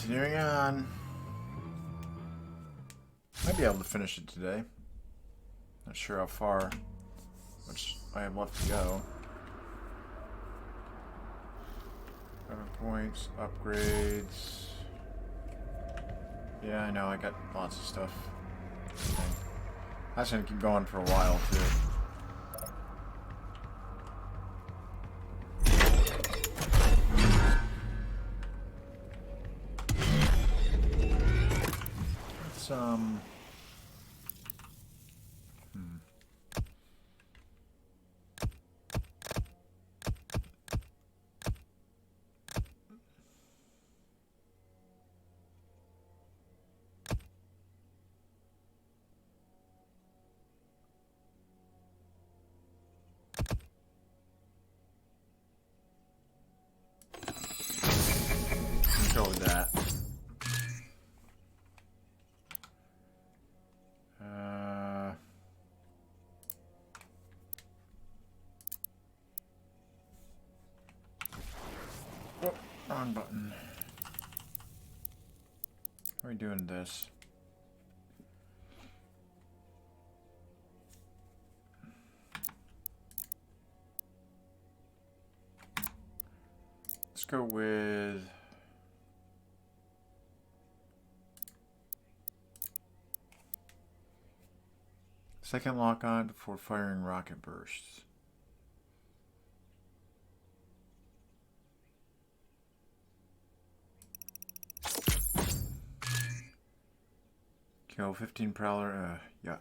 Continuing on. Might be able to finish it today. Not sure how far, much I have left to go. 7 points, upgrades. Yeah, I know, I got lots of stuff. That's gonna keep going for a while, too. Some control with that. Wrong button. How are we doing this? Let's go with second lock on before firing rocket bursts. Kill 15 prowler, yuck.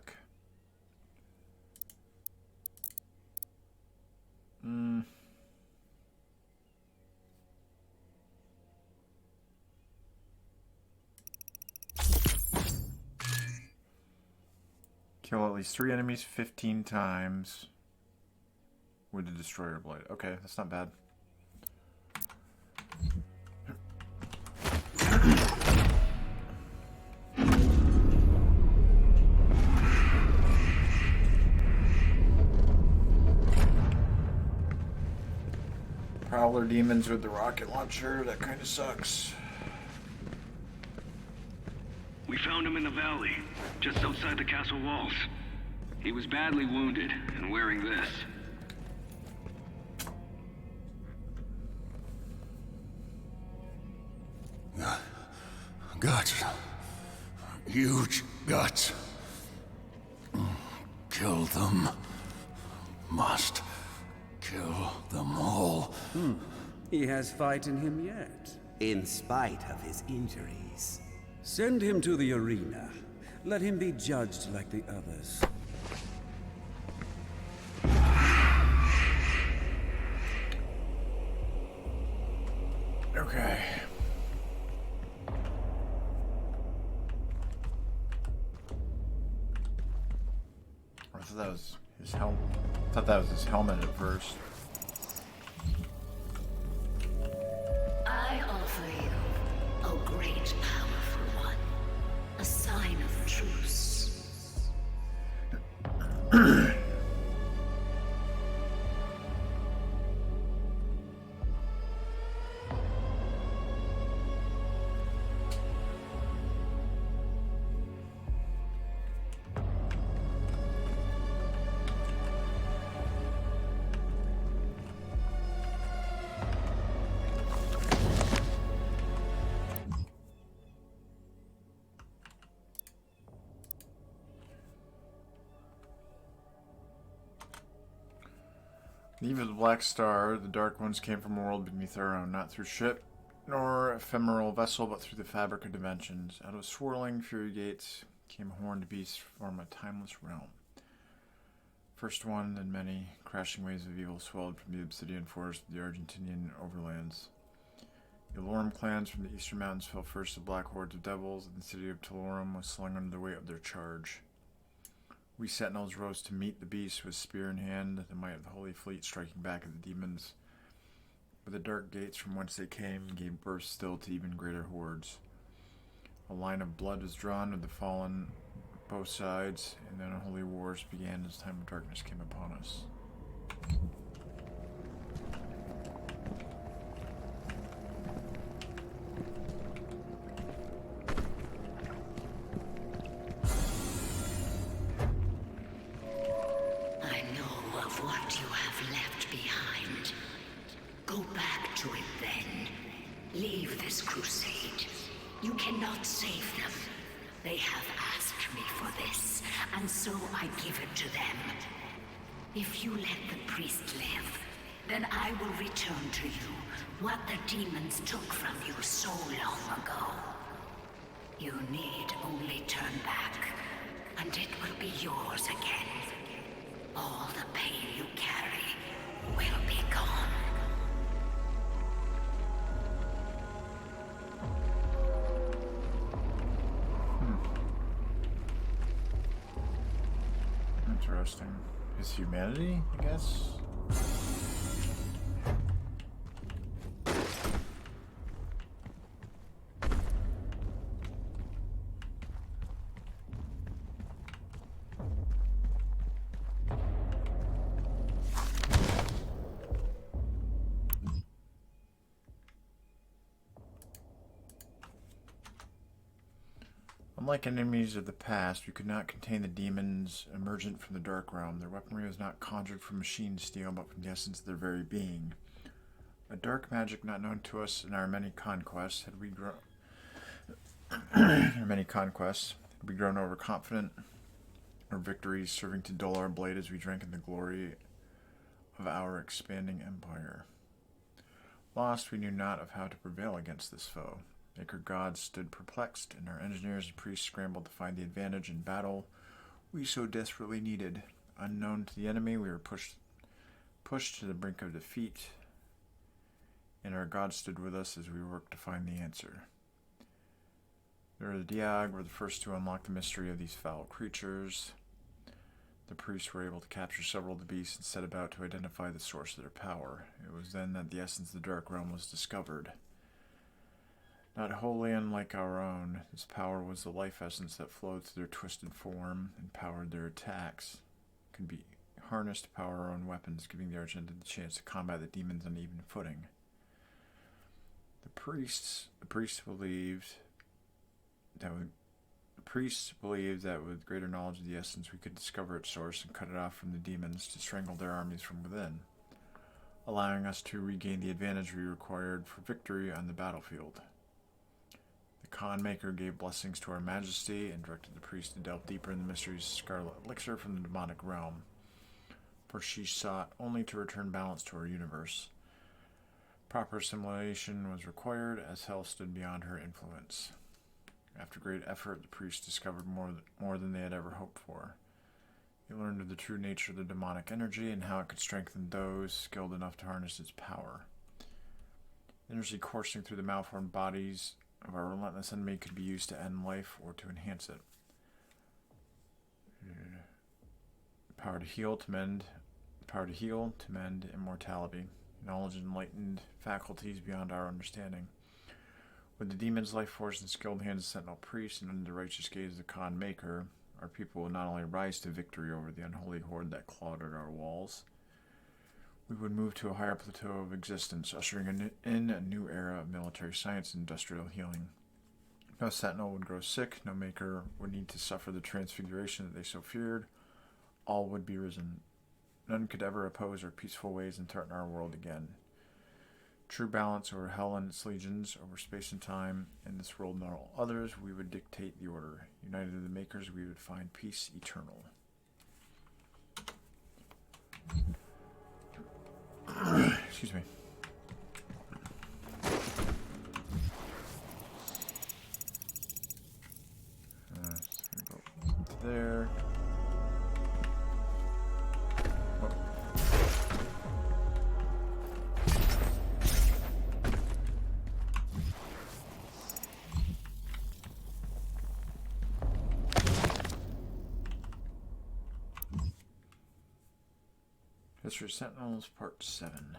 Kill at least 3 enemies 15 times with the destroyer blade. Okay, that's not bad. Prowler demons with the rocket launcher, that kind of sucks. We found him in the valley, just outside the castle walls. He was badly wounded and wearing this. Guts. Huge guts. Kill them. Must kill them all. He has fight in him yet. In spite of his injuries. Send him to the arena. Let him be judged like the others. Okay. I thought that was his helmet. I thought that was his helmet at first. I offer you, O great powerful one, a sign of truce. Eve of the Black Star, the Dark Ones came from a world beneath our own, not through ship nor ephemeral vessel, but through the fabric of dimensions. Out of swirling fury gates came horned beasts from a timeless realm. First one, then many, crashing waves of evil swelled from the obsidian forest of the Argentinian overlands. The Alorum clans from the eastern mountains fell first to black hordes of devils, and the city of Talorum was slung under the weight of their charge. We sentinels rose to meet the beast with spear in hand, the might of the Holy Fleet striking back at the demons. But the dark gates from whence they came gave birth still to even greater hordes. A line of blood was drawn with the fallen both sides, and then unholy wars began as time of darkness came upon us. cannot save them. They have asked me for this, and so I give it to them. If you let the priest live, then I will return to you what the demons took from you so long ago. You need only turn back, and it will be yours again. All the pain you carry will be gone. Interesting. His humanity, I guess? Unlike enemies of the past, we could not contain the demons emergent from the Dark Realm. Their weaponry was not conjured from machine steel, but from the essence of their very being. A dark magic not known to us in our many conquests. Had we grown overconfident, our victories serving to dull our blade as we drank in the glory of our expanding empire. Lost, we knew not of how to prevail against this foe. Maker gods stood perplexed, and our engineers and priests scrambled to find the advantage in battle we so desperately needed. Unknown to the enemy, we were pushed to the brink of defeat, and our gods stood with us as we worked to find the answer. The Diag were the first to unlock the mystery of these foul creatures. The priests were able to capture several of the beasts and set about to identify the source of their power. It was then that the essence of the Dark Realm was discovered. Not wholly unlike our own, this power was the life essence that flowed through their twisted form and powered their attacks. It could be harnessed to power our own weapons, giving the Argenta the chance to combat the demons on even footing. The priests believed that with greater knowledge of the essence, we could discover its source and cut it off from the demons to strangle their armies from within, allowing us to regain the advantage we required for victory on the battlefield. The Khan Maker gave blessings to our majesty and directed the priest to delve deeper in the mysteries of Scarlet Elixir from the demonic realm, for she sought only to return balance to our universe. Proper assimilation was required, as hell stood beyond her influence. After great effort, the priest discovered more than they had ever hoped for. He learned of the true nature of the demonic energy and how it could strengthen those skilled enough to harness its power. Energy coursing through the malformed bodies of our relentless enemy could be used to end life or to enhance it. Power to heal, to mend immortality. Knowledge and enlightened faculties beyond our understanding. With the demon's life force and skilled hands of Sentinel Priest and under the righteous gaze of the Khan Maker, our people will not only rise to victory over the unholy horde that clawed at our walls, we would move to a higher plateau of existence, ushering in a new era of military science and industrial healing. No Sentinel would grow sick, no Maker would need to suffer the transfiguration that they so feared. All would be risen. None could ever oppose our peaceful ways and threaten our world again. True balance over hell and its legions, over space and time, in this world and all others, we would dictate the order. United in the Makers, we would find peace eternal. Excuse me. Just gonna go to there. History of Sentinels, Part 7.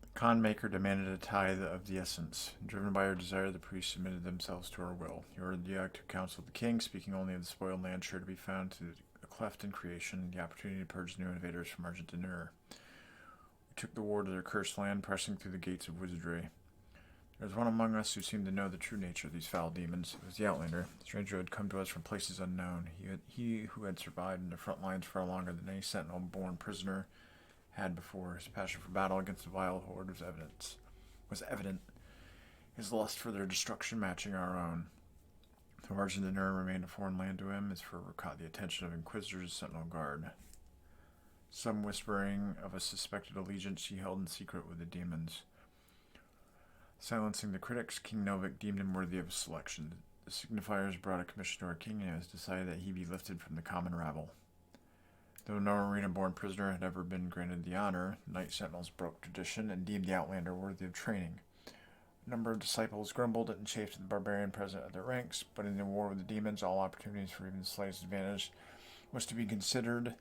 The Khan Maker demanded a tithe of the essence. Driven by her desire, the priests submitted themselves to her will. He ordered the act to counsel the king, speaking only of the spoiled land sure to be found through a cleft in creation, and the opportunity to purge new invaders from Argent Nur. We took the war to their cursed land, pressing through the gates of wizardry. There was one among us who seemed to know the true nature of these foul demons. It was the Outlander, the stranger who had come to us from places unknown. He who had survived in the front lines far longer than any sentinel-born prisoner had before. His passion for battle against the vile horde was evident, his lust for their destruction matching our own. The origin of the Nern remained a foreign land to him, as fervor caught the attention of Inquisitors and Sentinel Guard. Some whispering of a suspected allegiance he held in secret with the demons. Silencing the critics, King Novik deemed him worthy of his selection. The signifiers brought a commission to our king, and it was decided that he be lifted from the common rabble. Though no arena-born prisoner had ever been granted the honor, Knight Sentinels broke tradition and deemed the Outlander worthy of training. A number of disciples grumbled and chafed at the barbarian present at their ranks, but in the war with the demons, all opportunities for even the slightest advantage was to be considered,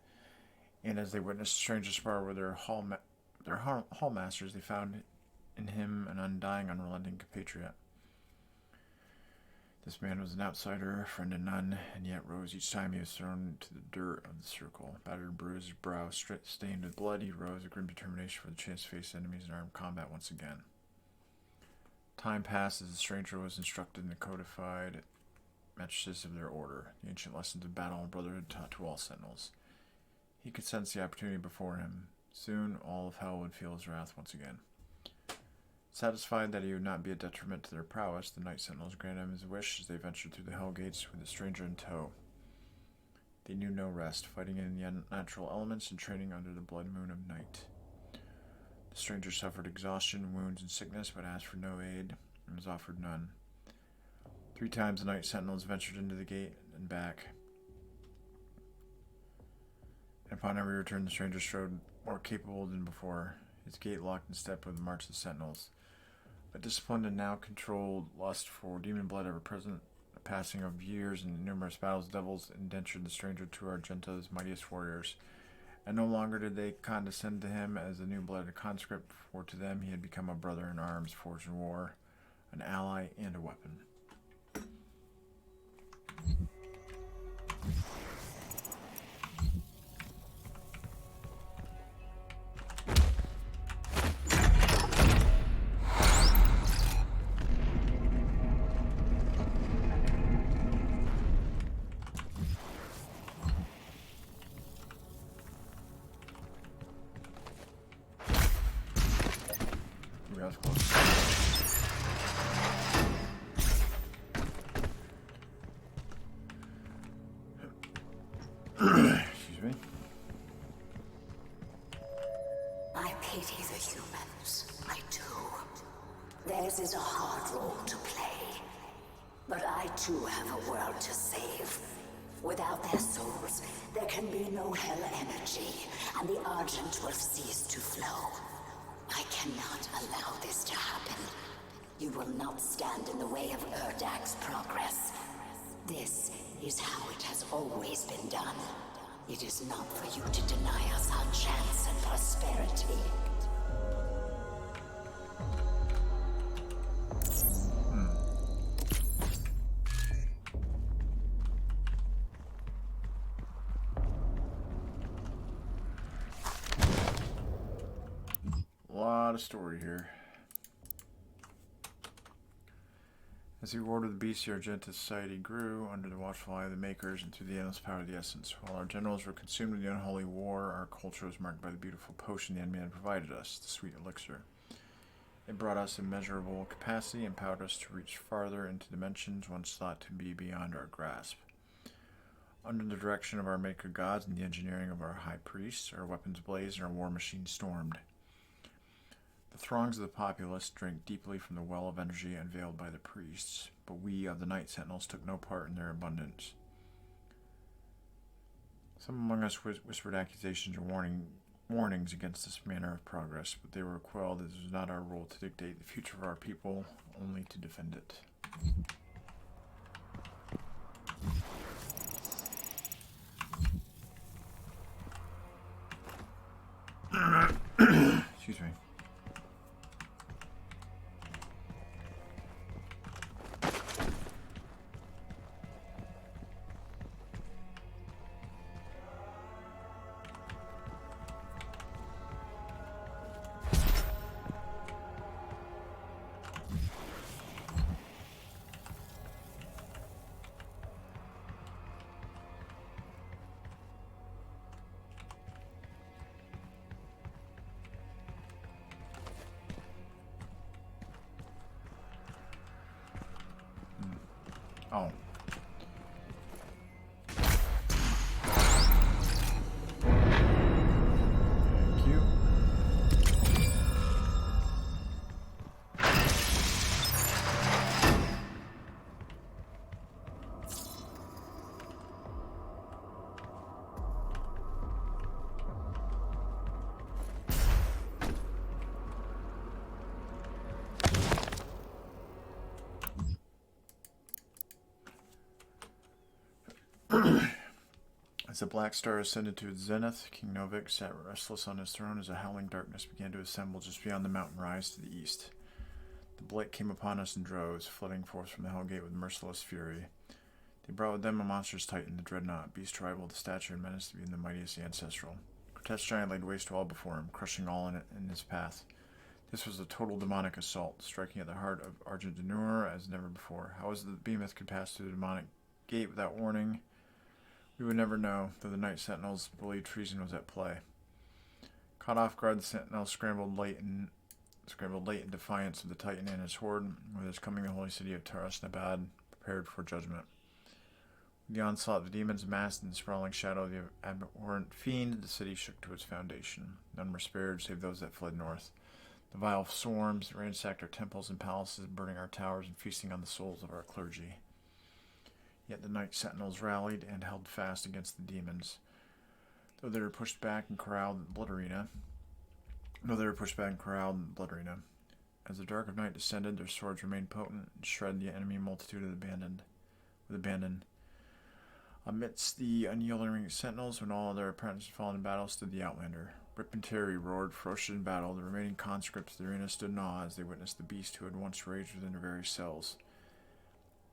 and as they witnessed strangers spar with their hall masters, they found in him an undying, unrelenting compatriot. This man was an outsider, friend and none, and yet rose each time he was thrown to the dirt of the circle. Battered and bruised, his brow stained with blood, he rose with grim determination for the chance to face enemies in armed combat once again. Time passed as the stranger was instructed in the codified matrices of their order, the ancient lessons of battle and brotherhood taught to all sentinels. He could sense the opportunity before him. Soon, all of hell would feel his wrath once again. Satisfied that he would not be a detriment to their prowess, the Night Sentinels granted him his wish as they ventured through the Hell Gates with the stranger in tow. They knew no rest, fighting in the unnatural elements and training under the blood moon of night. The stranger suffered exhaustion, wounds, and sickness, but asked for no aid, and was offered none. 3 times the Night Sentinels ventured into the gate and back. And upon every return, the stranger showed more capable than before. His gait locked in step with the march of the Sentinels. A disciplined and now controlled lust for demon blood ever present, the passing of years and numerous battles, devils indentured the stranger to Argenta's mightiest warriors, and no longer did they condescend to him as a new-blooded conscript, for to them he had become a brother in arms, forged in war, an ally and a weapon. That was close. Excuse me. I pity the humans. I do. Theirs is a hard role to play. But I too have a world to save. Without their souls, there can be no hell energy, and the Argent will cease to flow. I cannot allow this to happen. You will not stand in the way of Urdak's progress. This is how it has always been done. It is not for you to deny us our chance and prosperity. A lot of story here. As the reward of the beast, the Argenta society grew under the watchful eye of the Makers and through the endless power of the Essence. While our generals were consumed with the unholy war, our culture was marked by the beautiful potion the enemy had provided us, the sweet elixir. It brought us immeasurable capacity, empowered us to reach farther into dimensions once thought to be beyond our grasp. Under the direction of our Maker gods and the engineering of our high priests, our weapons blazed and our war machine stormed. The throngs of the populace drank deeply from the well of energy unveiled by the priests, but we of the Night Sentinels took no part in their abundance. Some among us whispered accusations or warnings against this manner of progress, but they were quelled as it was not our role to dictate the future of our people, only to defend it. Excuse me. Oh. Thank you. As the Black Star ascended to its zenith, King Novik sat restless on his throne as a howling darkness began to assemble just beyond the mountain rise to the east. The blight came upon us in droves, flooding forth from the Hellgate with merciless fury. They brought with them a monstrous titan, the Dreadnought, beast rival with stature and menace to be the mightiest ancestral. Grotesque giant laid waste to all before him, crushing all in his path. This was a total demonic assault, striking at the heart of Argent D'Nur as never before. How was it that the behemoth could pass through the demonic gate without warning? We would never know, though the Night Sentinels believed treason was at play. Caught off guard, the Sentinels scrambled late in defiance of the Titan and his horde. With his coming, the holy city of Taras Nabad prepared for judgment. With the onslaught of the demons massed in the sprawling shadow of the abhorrent fiend, the city shook to its foundation. None were spared, save those that fled north. The vile swarms ransacked our temples and palaces, burning our towers and feasting on the souls of our clergy. Yet the Night Sentinels rallied and held fast against the demons. Though they were pushed back and corralled in the blood arena. As the dark of night descended, their swords remained potent and shred the enemy multitude with abandon. Amidst the unyielding sentinels, when all other apprentices had fallen in battle, stood the Outlander. Rip and Terry roared ferocious in battle. The remaining conscripts of the arena stood in awe as they witnessed the beast who had once raged within their very cells.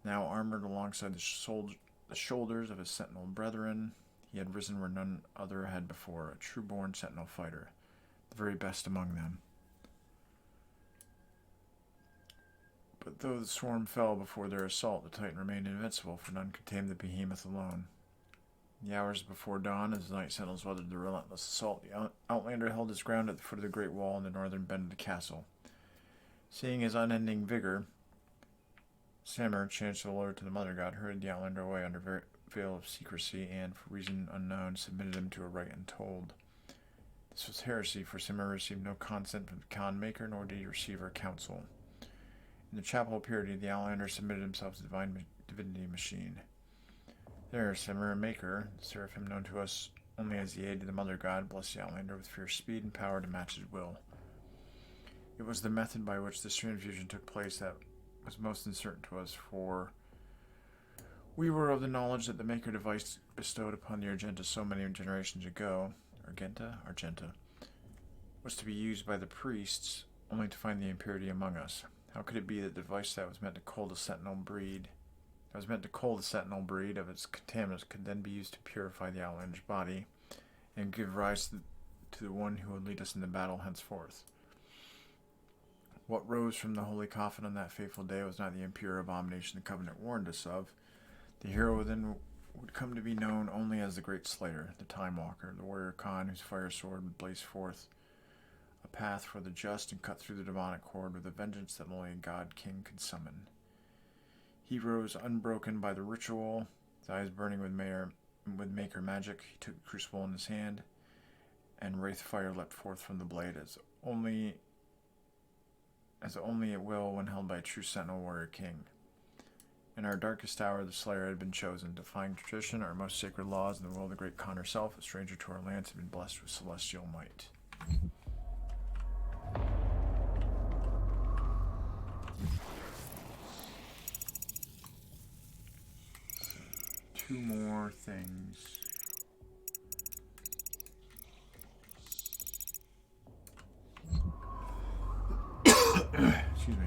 Now armored alongside the shoulders of his sentinel brethren, he had risen where none other had before, a true-born sentinel fighter, the very best among them. But though the swarm fell before their assault, the Titan remained invincible, for none could tame the behemoth alone. In the hours before dawn, as the Night Sentinels weathered the relentless assault, the Outlander held his ground at the foot of the great wall in the northern bend of the castle. Seeing his unending vigor, Samur, Chancellor to the Mother God, hurried the Outlander away under veil of secrecy and, for reason unknown, submitted him to a rite untold. This was heresy, for Samur received no consent from the Khan Maker, nor did he receive her counsel. In the chapel of purity, the Outlander submitted himself to the divinity machine. There, Samur Maker, the seraphim known to us only as the aid to the Mother God, blessed the Outlander with fierce speed and power to match his will. It was the method by which this transfusion took place that was most uncertain to us, for we were of the knowledge that the Maker device bestowed upon the Argenta so many generations ago, Argenta, was to be used by the priests, only to find the impurity among us. How could it be that the device that was meant to cull the sentinel breed of its contaminants could then be used to purify the Outlander's body and give rise to the one who would lead us in the battle henceforth? What rose from the holy coffin on that fateful day was not the impure abomination the Covenant warned us of. The hero within would come to be known only as the Great Slayer, the Time Walker, the warrior Khan whose fire sword would blaze forth a path for the just and cut through the demonic horde with a vengeance that only a God King could summon. He rose unbroken by the ritual, his eyes burning with Maker magic. He took the crucible in his hand, and wraith fire leapt forth from the blade as only it will when held by a true sentinel warrior king. In our darkest hour, the Slayer had been chosen, defying tradition, our most sacred laws, and the will of the great Khan herself, a stranger to our lands, had been blessed with celestial might. Two more things. Excuse me.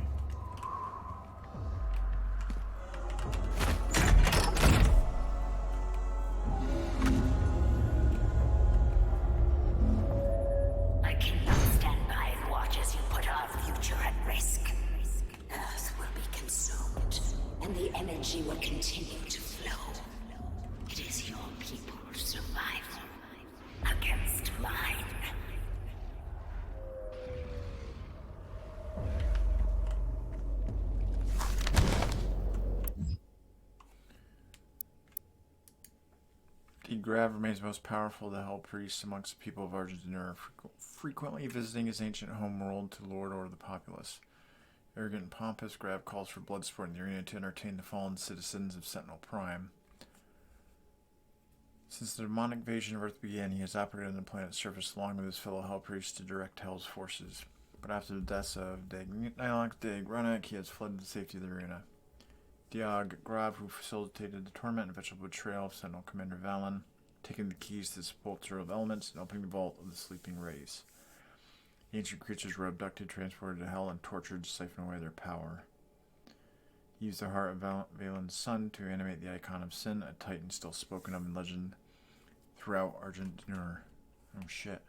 I cannot stand by and watch as you put our future at risk. Earth will be consumed, and the energy will continue to flow. It is your people's survival against mine. Grav remains most powerful of the Hell Priests amongst the people of Argentina, frequently visiting his ancient homeworld to lord over the populace. Arrogant and pompous, Grav calls for blood sport in the arena to entertain the fallen citizens of Sentinel Prime. Since the demonic invasion of Earth began, he has operated on the planet's surface along with his fellow Hell Priests to direct Hell's forces. But after the deaths of Nylok Dig Runnak, he has fled to the safety of the arena. Diog Grav, who facilitated the torment and eventual betrayal of Sentinel Commander Valen, taking the keys to the sepulchre of elements and opening the vault of the sleeping rays. The ancient creatures were abducted, transported to Hell, and tortured to siphon away their power. He used the heart of Valen's son to animate the icon of Sin, a titan still spoken of in legend throughout Argentina. Oh shit.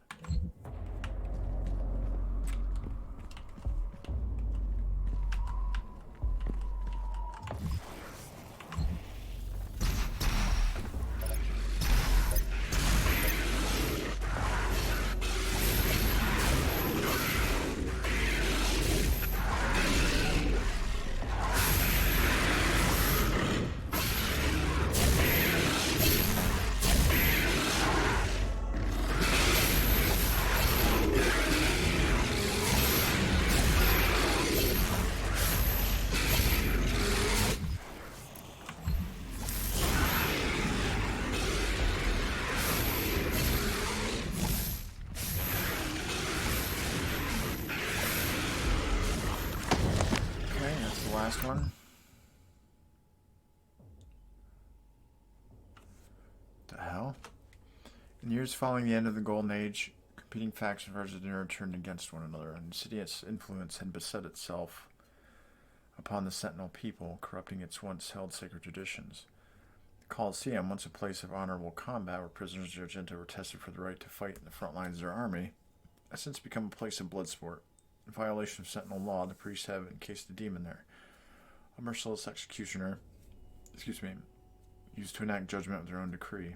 Last one. The hell? In years following the end of the Golden Age, competing factions of Argentina turned against one another, and insidious influence had beset itself upon the Sentinel people, corrupting its once held sacred traditions. The Colosseum, once a place of honorable combat where prisoners of Argenta were tested for the right to fight in the front lines of their army, has since become a place of blood sport. In violation of Sentinel law, the priests have encased a demon there. A merciless executioner, used to enact judgment of their own decree.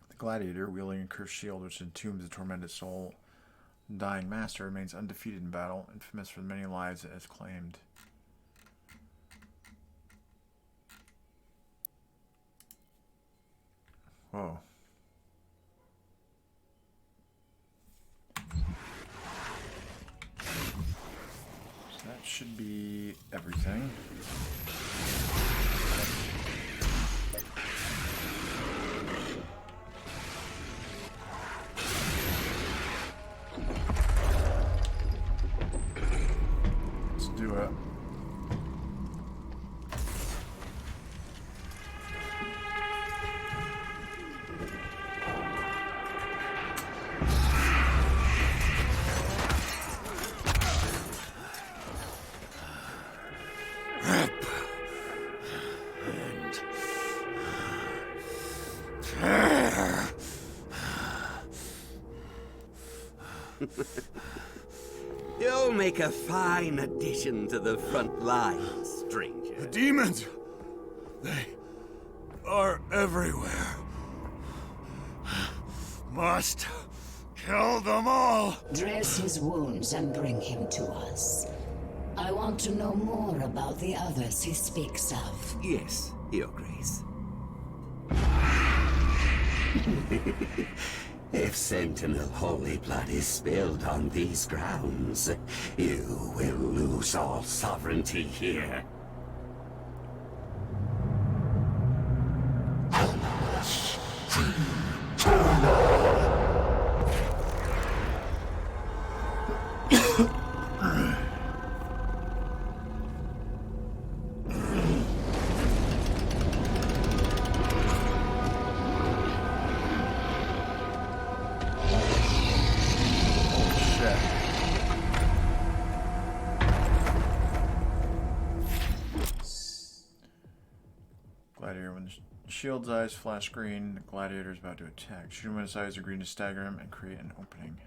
The gladiator, wielding a cursed shield which entombs the tormented soul, dying master, remains undefeated in battle, infamous for the many lives it has claimed. Whoa. That should be everything. Let's do it. You'll make a fine addition to the front lines, stranger. The demons! They are everywhere. Must kill them all! Dress his wounds and bring him to us. I want to know more about the others he speaks of. Yes, Your Grace. If Sentinel holy blood is spilled on these grounds, you will lose all sovereignty here. Gladiator, when the shield's eyes flash green, the gladiator is about to attack. Shoot him when his eyes are green to stagger him and create an opening.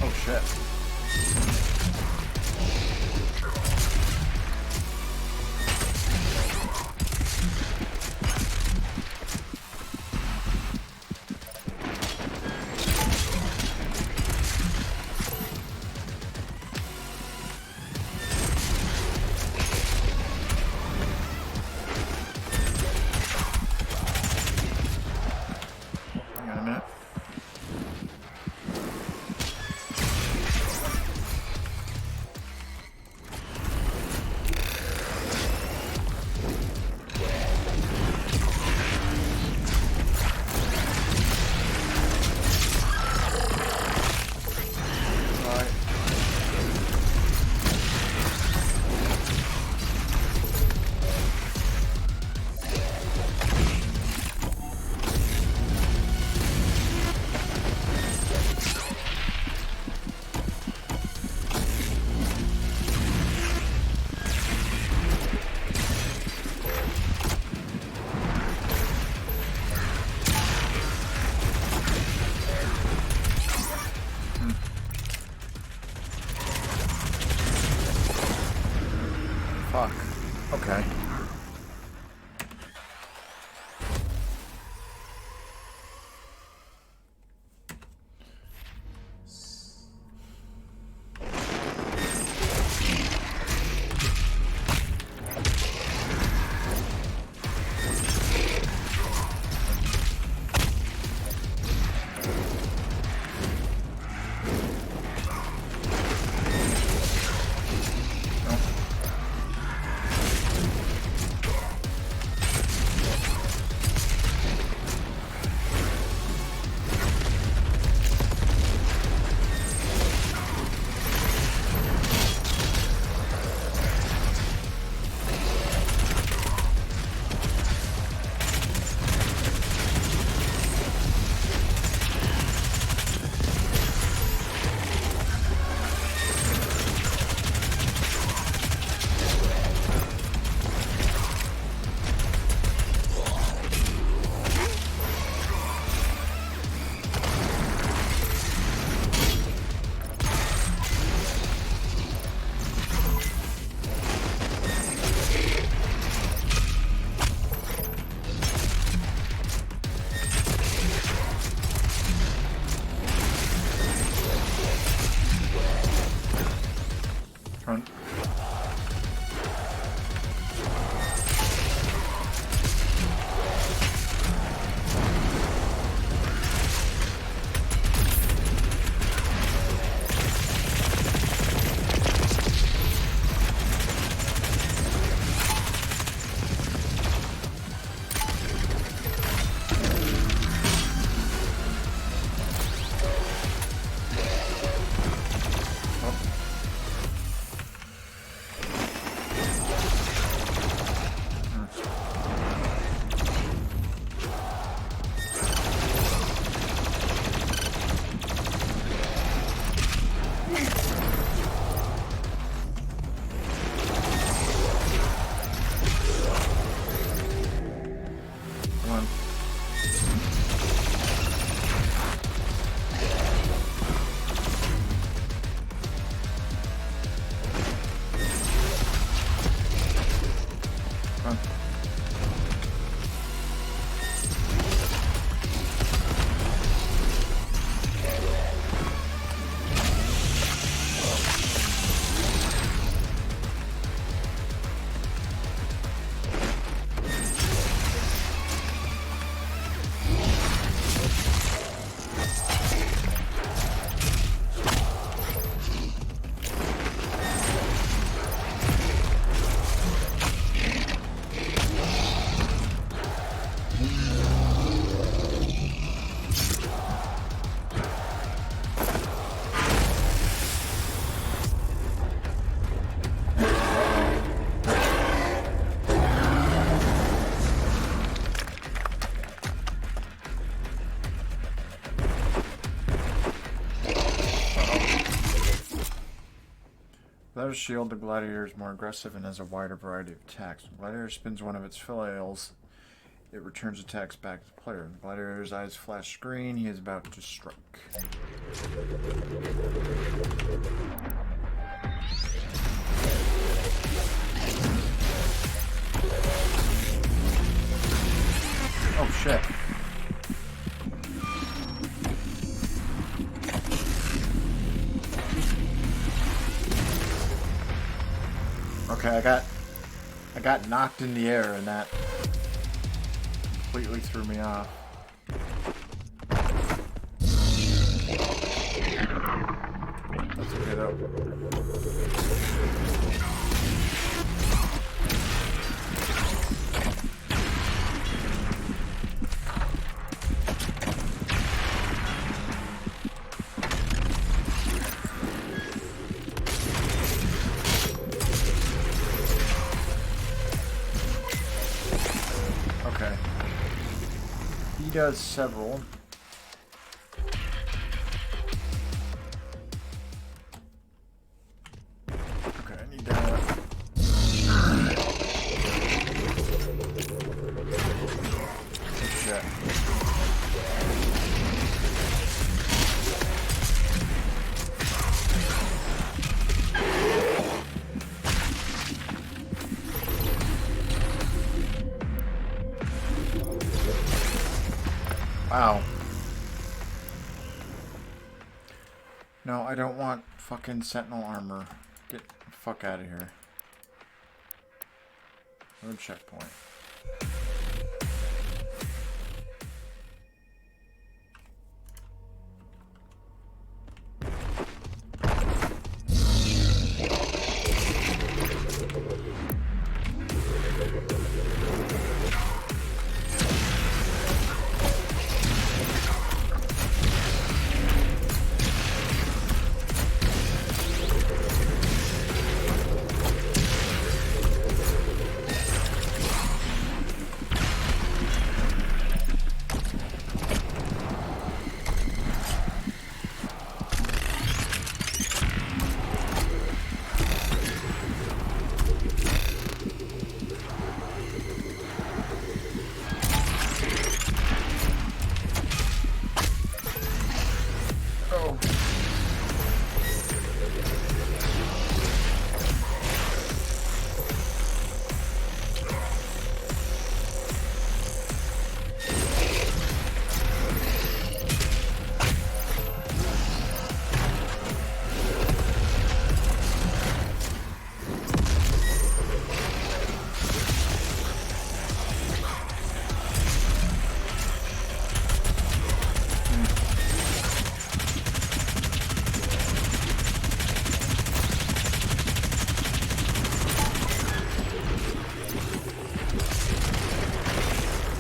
Oh shit. Without a shield, the gladiator is more aggressive and has a wider variety of attacks. When the gladiator spins one of its flails, it returns attacks back to the player. The gladiator's eyes flash green. He is about to strike. Oh shit. Okay, I got knocked in the air and that completely threw me off. That's okay though. Okay. He does several. Okay, I need that. Oh, shit. Wow. No, I don't want fucking sentinel armor. Get the fuck out of here. Road checkpoint.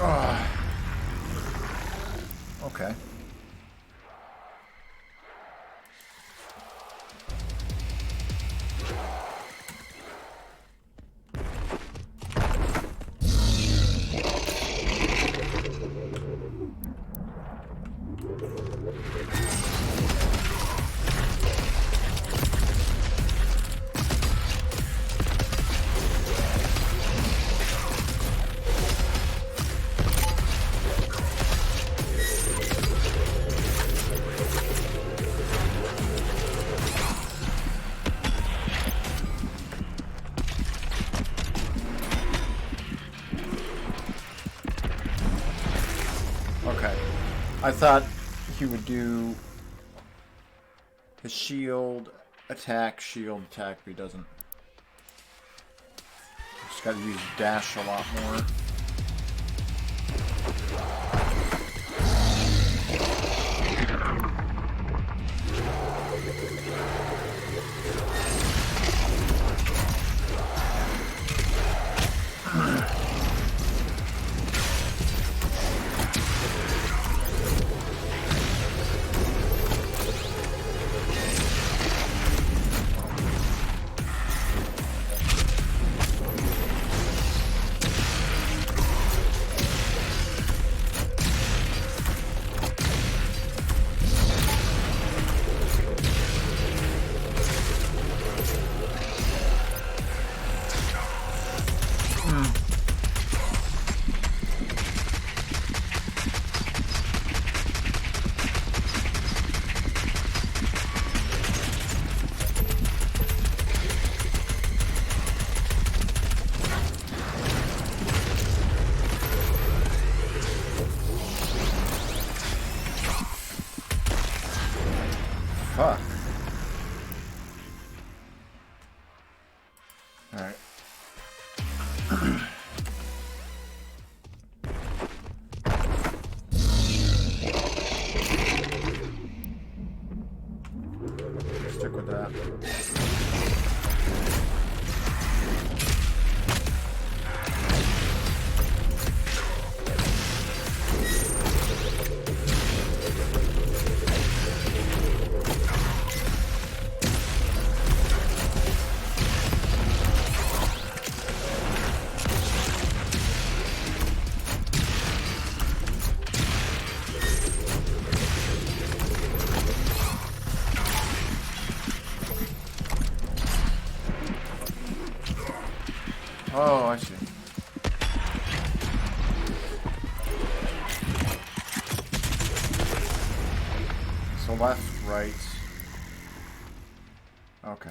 Oh. Okay. Okay. I thought he would do his shield attack, but he doesn't. Just gotta use dash a lot more. fuck? Alright. Stick with that. Oh, I see. So left, right. Okay.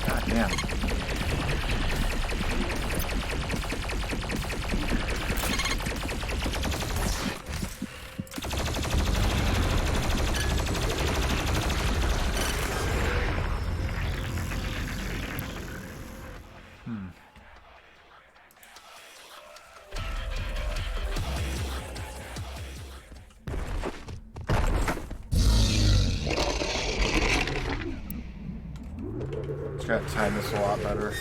God damn. Just gotta time this a lot better.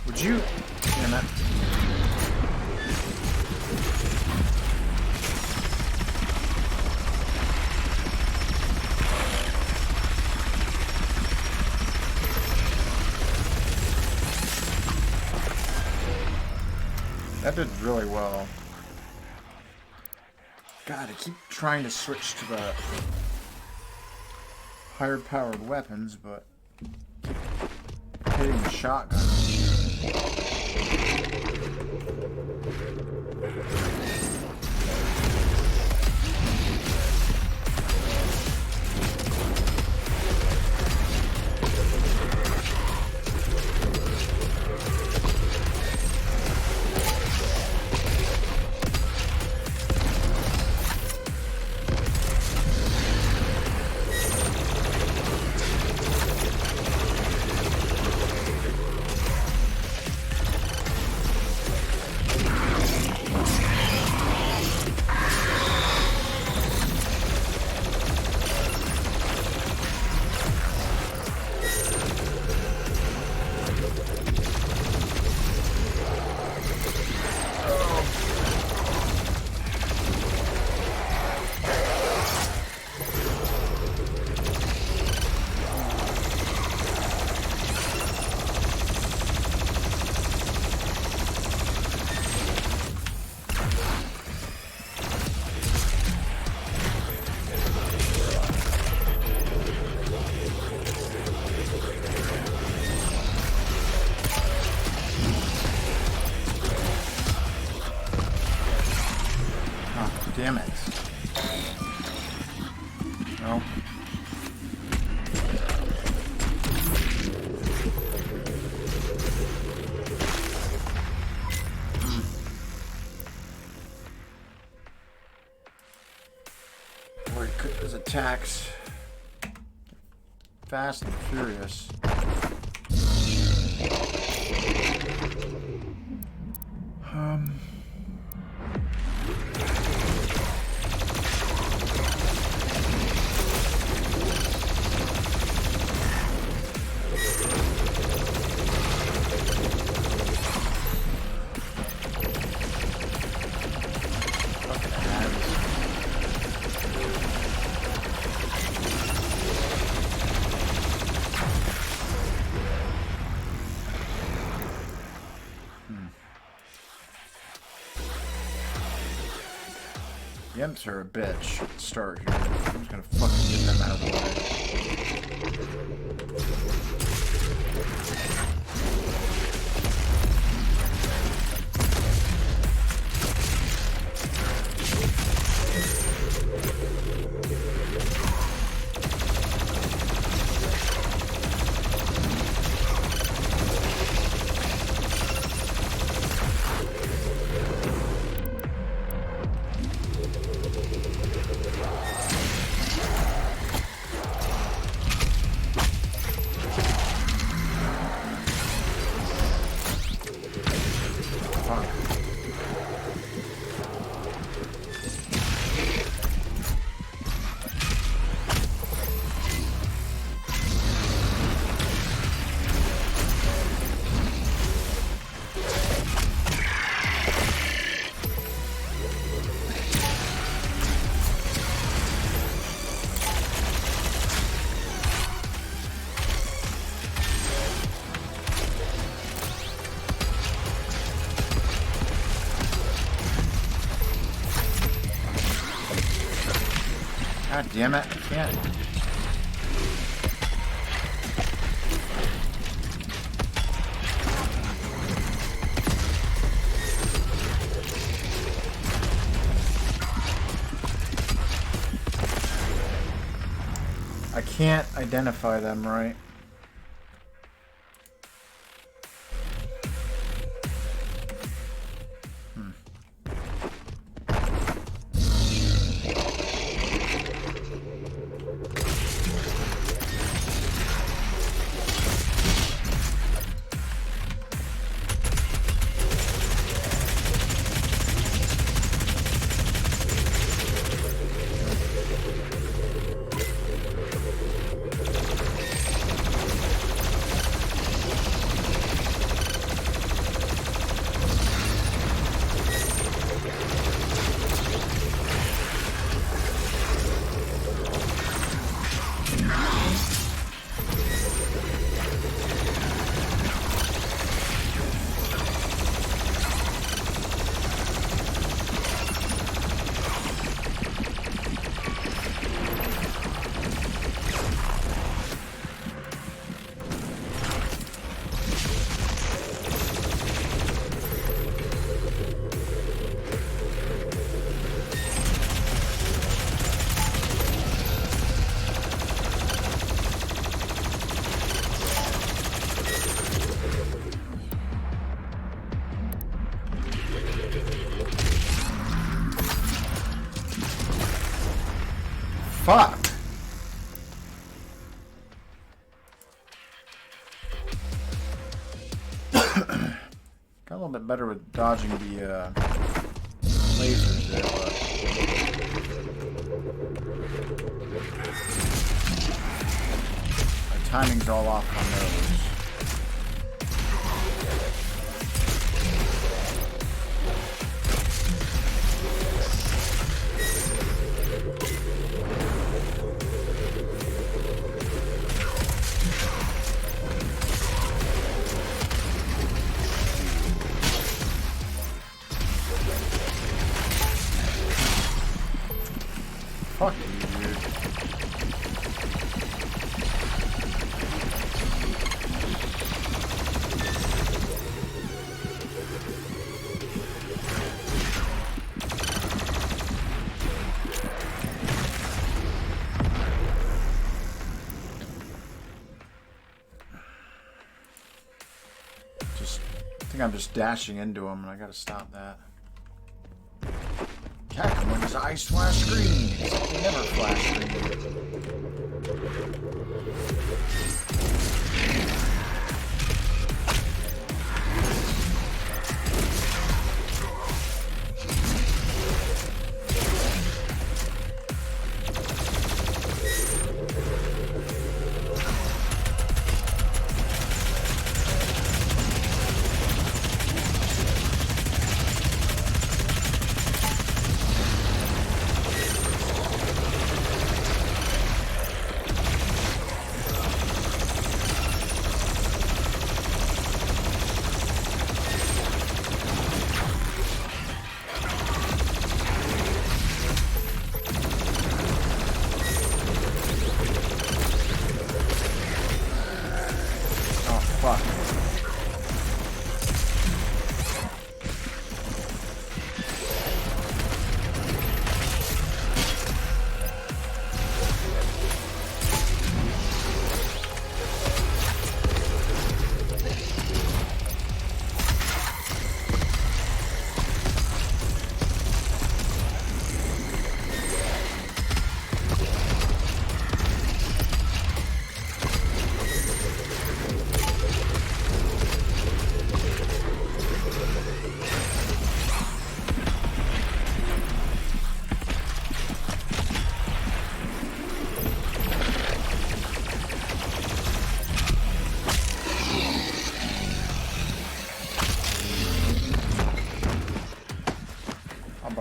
Would you? Damn it. That did really well. God, I keep trying to switch to the higher powered weapons, but keep hitting the shotgun. Damn it. No. Boy, his attacks. Fast and furious. The Imps are a bitch at the start here. I'm just gonna fucking get them out of the God damn it, I can't. I can't identify them right. Fuck! Got a little bit better with dodging the lasers there, but my timing's all off on those. Fuck you, weird. I think I'm just dashing into him and I gotta stop that. Attack him when his eyes flash green, except they never flash green.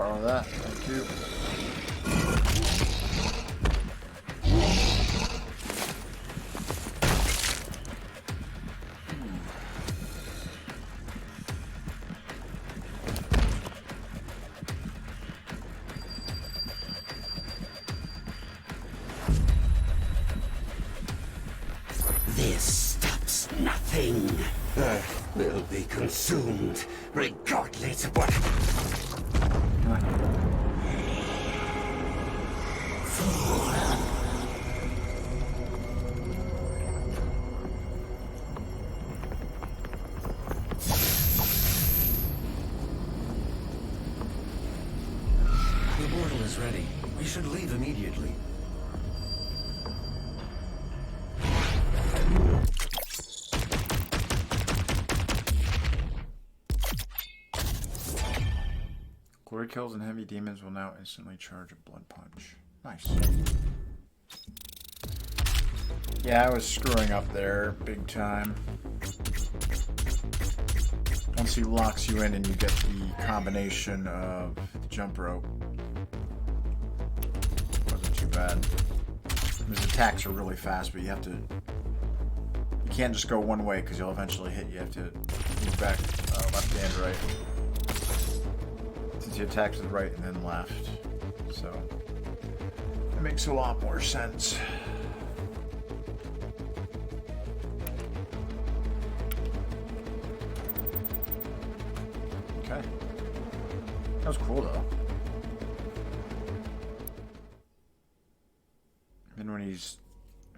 borrow that. Thank you. This stops nothing. Earth will be consumed, regardless of what. The portal is ready. We should leave immediately. Glory kills and heavy demons will now instantly charge a blood punch. Nice. Yeah, I was screwing up there big time. Once he locks you in and you get the combination of the jump rope, wasn't too bad. His attacks are really fast, but you have to. You can't just go one way because you'll eventually hit. You have to move back left and right. Since he attacks with right and then left, so it makes a lot more sense. Okay, that was cool though. And when he's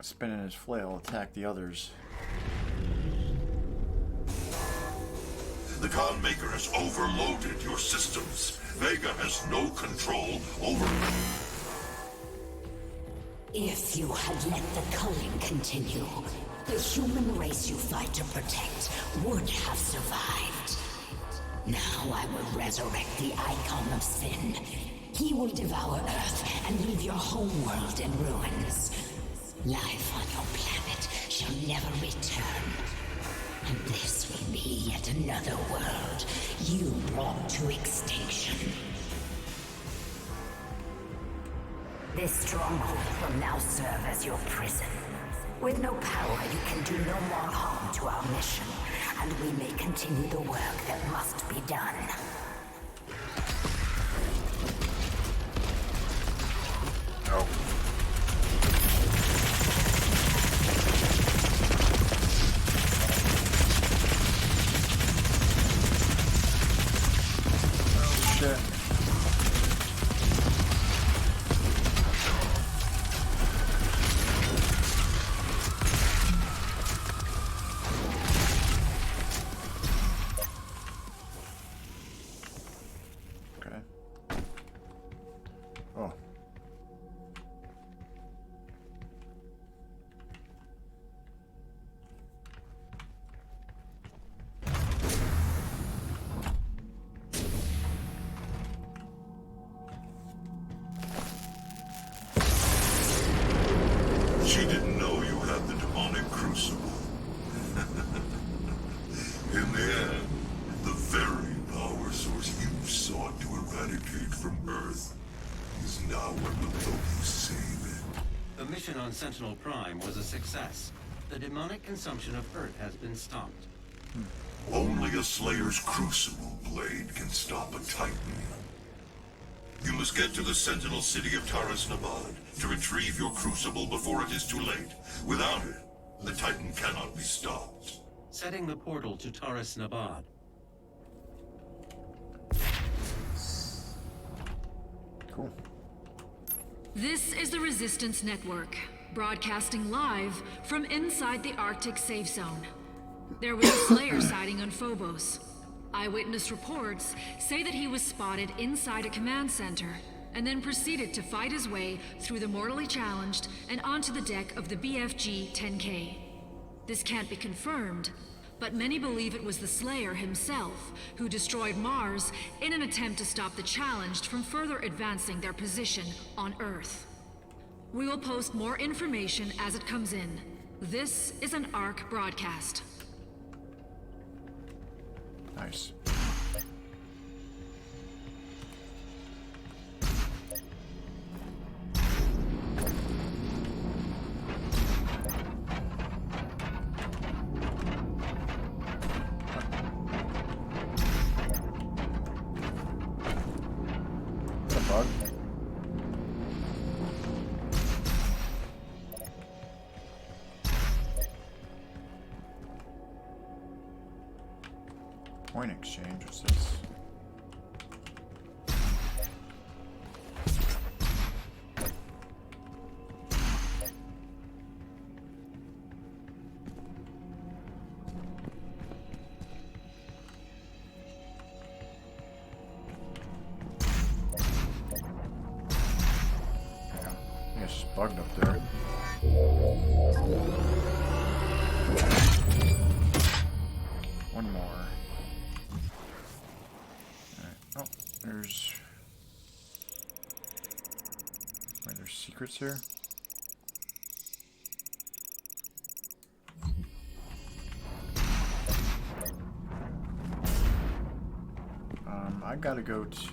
spinning his flail, attack the others. The Khan Maker has overloaded your systems. Vega has no control over... If you had let the culling continue, the human race you fight to protect would have survived. Now I will resurrect the Icon of Sin. He will devour Earth and leave your homeworld in ruins. Life on your planet shall never return. And this will be yet another world you brought to extinction. This stronghold will now serve as your prison. With no power, you can do no more harm to our mission, and we may continue the work that must be done. Oh. Shit. Okay. Oh. She didn't know you had the demonic crucible. In the end, the very power source you sought to eradicate from Earth is now what will help you save it. The mission on Sentinel Prime was a success. The demonic consumption of Earth has been stopped. Only a Slayer's Crucible blade can stop a Titan. You must get to the Sentinel city of Taras Nabad to retrieve your Crucible before it is too late. Without it, the Titan cannot be stopped. Setting the portal to Taras Nabad. Cool. This is the Resistance Network, broadcasting live from inside the Arctic safe zone. There was a Slayer sighting on Phobos. Eyewitness reports say that he was spotted inside a command center, and then proceeded to fight his way through the mortally challenged and onto the deck of the BFG-10K. This can't be confirmed, but many believe it was the Slayer himself who destroyed Mars in an attempt to stop the challenged from further advancing their position on Earth. We will post more information as it comes in. This is an ARC broadcast. Nice. Coin exchange, what's this? Yeah, it's just bugged up there. One more. Alright. Oh, there's... Wait, there's secrets here? I gotta go to...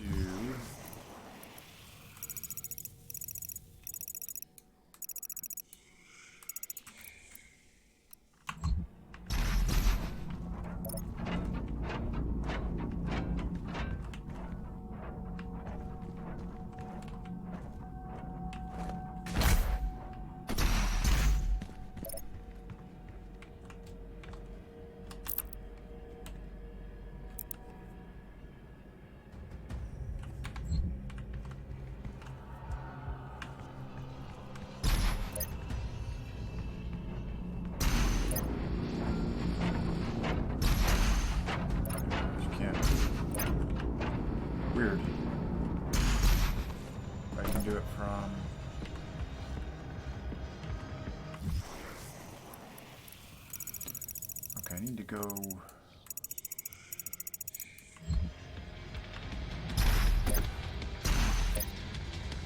Weird. I can do it from... Okay, I need to go...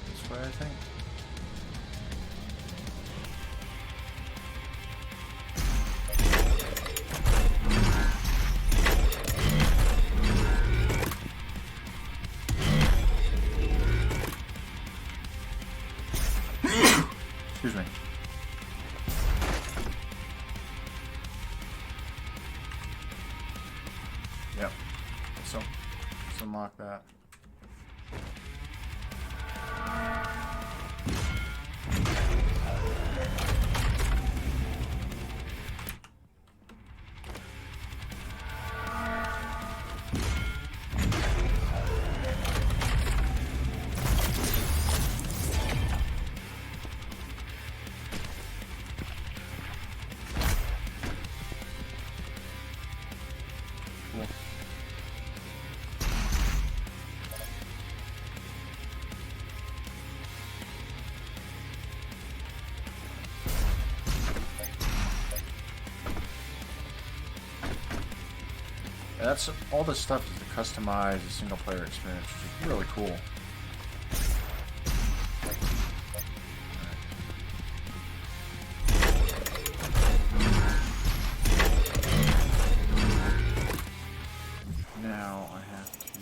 this way, I think. Excuse me. Yep. So, let's unlock that. Cool. Yeah, that's all this stuff is to customize a single player experience, which is really cool. Now I have to...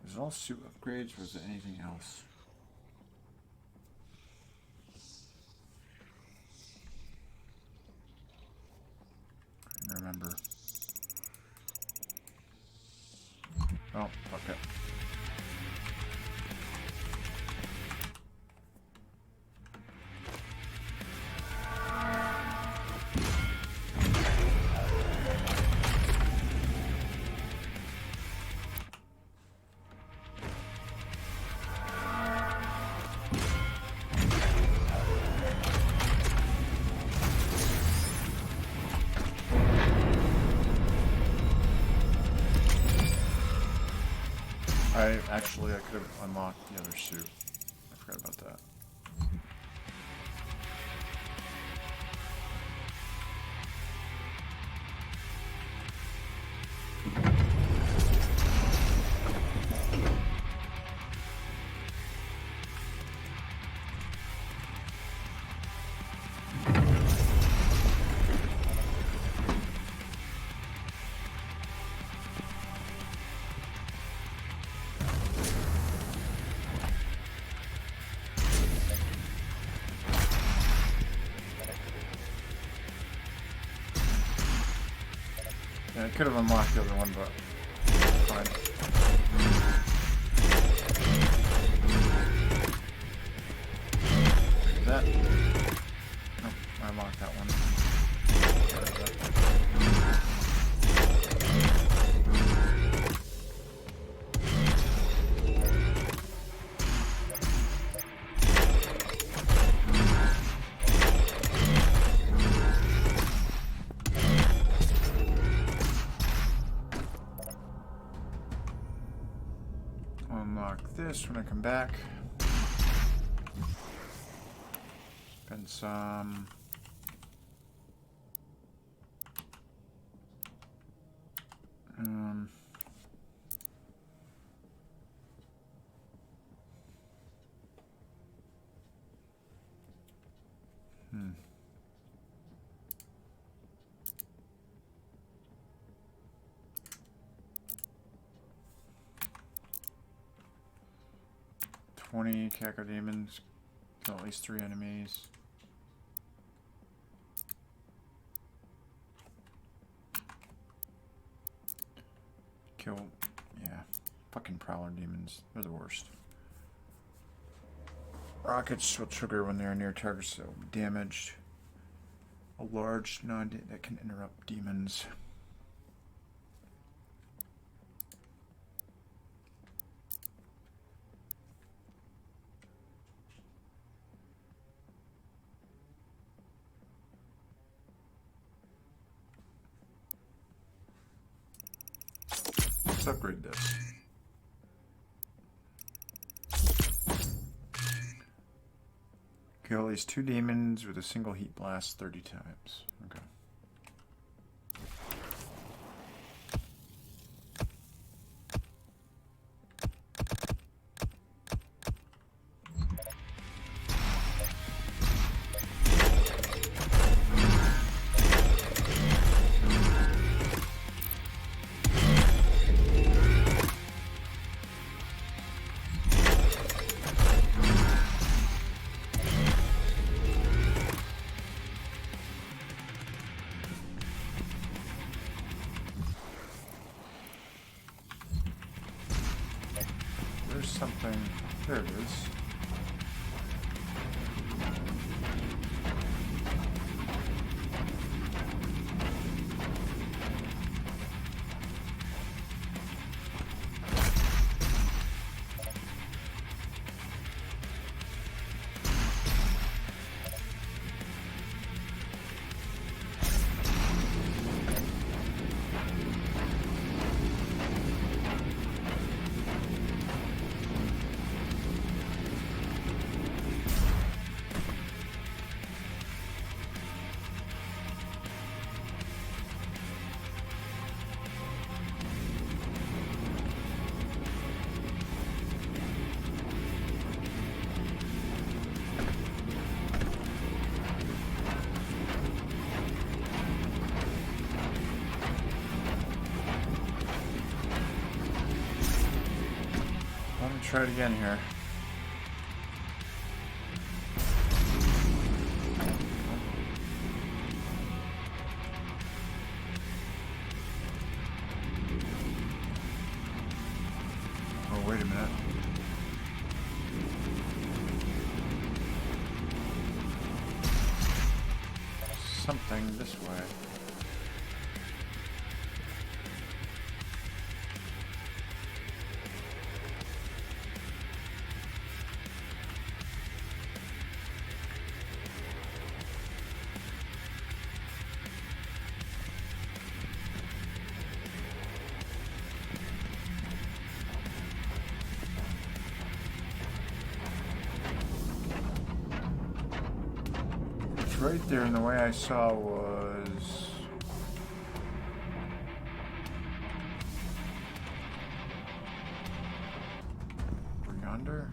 Is it all suit upgrades or is it anything else? I don't remember. Oh, okay. I could have unlocked the other suit. I forgot about that. I could have unlocked the other one, but fine. That. Oh, I unlocked that one. Unlock this when I come back. Spend some. Hmm. Cacodemons. Kill at least 3 enemies. Kill, yeah, fucking prowler demons. They're the worst. Rockets will trigger when they are near targets that will be damaged. A large node that can interrupt demons. Let's upgrade this. Kill at least 2 demons with a single heat blast 30 times. Okay. There's something. There it is. Try it again here. Oh, wait a minute. Something this way. Right there, and the way I saw was yonder.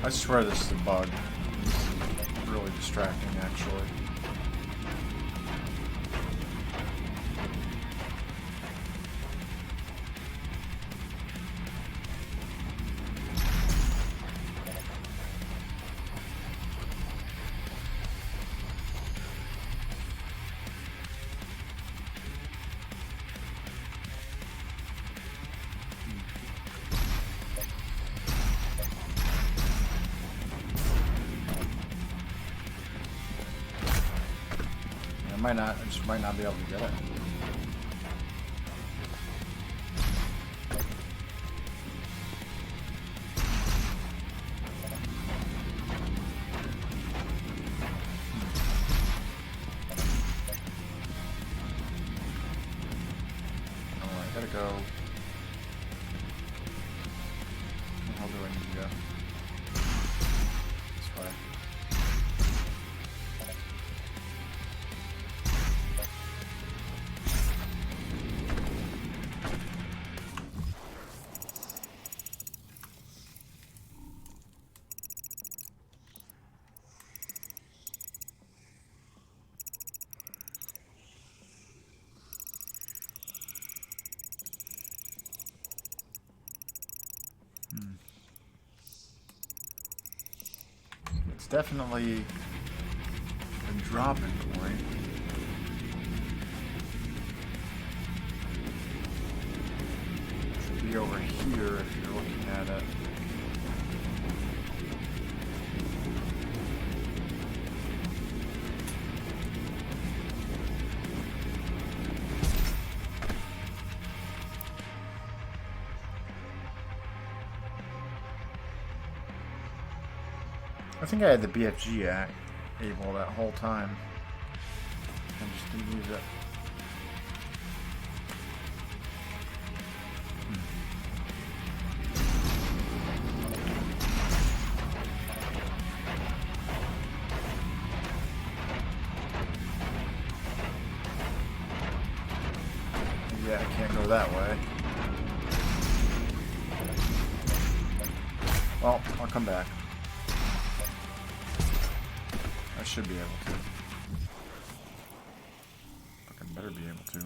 I swear this is a bug. This is really distracting, actually. I just might not be able to get it. Alright, gotta go. Where the hell do I need to go? This way. It's definitely been dropping for me. Should be over here if you're looking at it. I think I had the BFG able that whole time. I just didn't use it. Yeah, I can't go that way. Well, I'll come back. I should be able to. Fucking better be able to.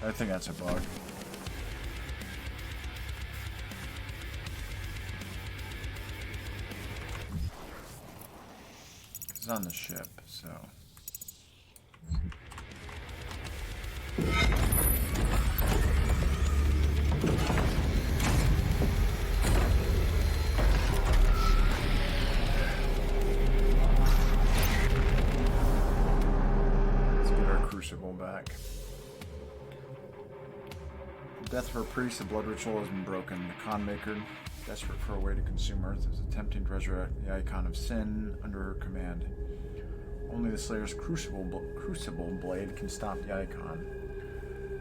I think that's a bug. It's on the ship, so. Crucible back. Death for a priest, the blood ritual has been broken. The Khan Maker, desperate for a way to consume Earth, is attempting to resurrect the icon of sin under her command. Only the Slayer's crucible blade can stop the icon.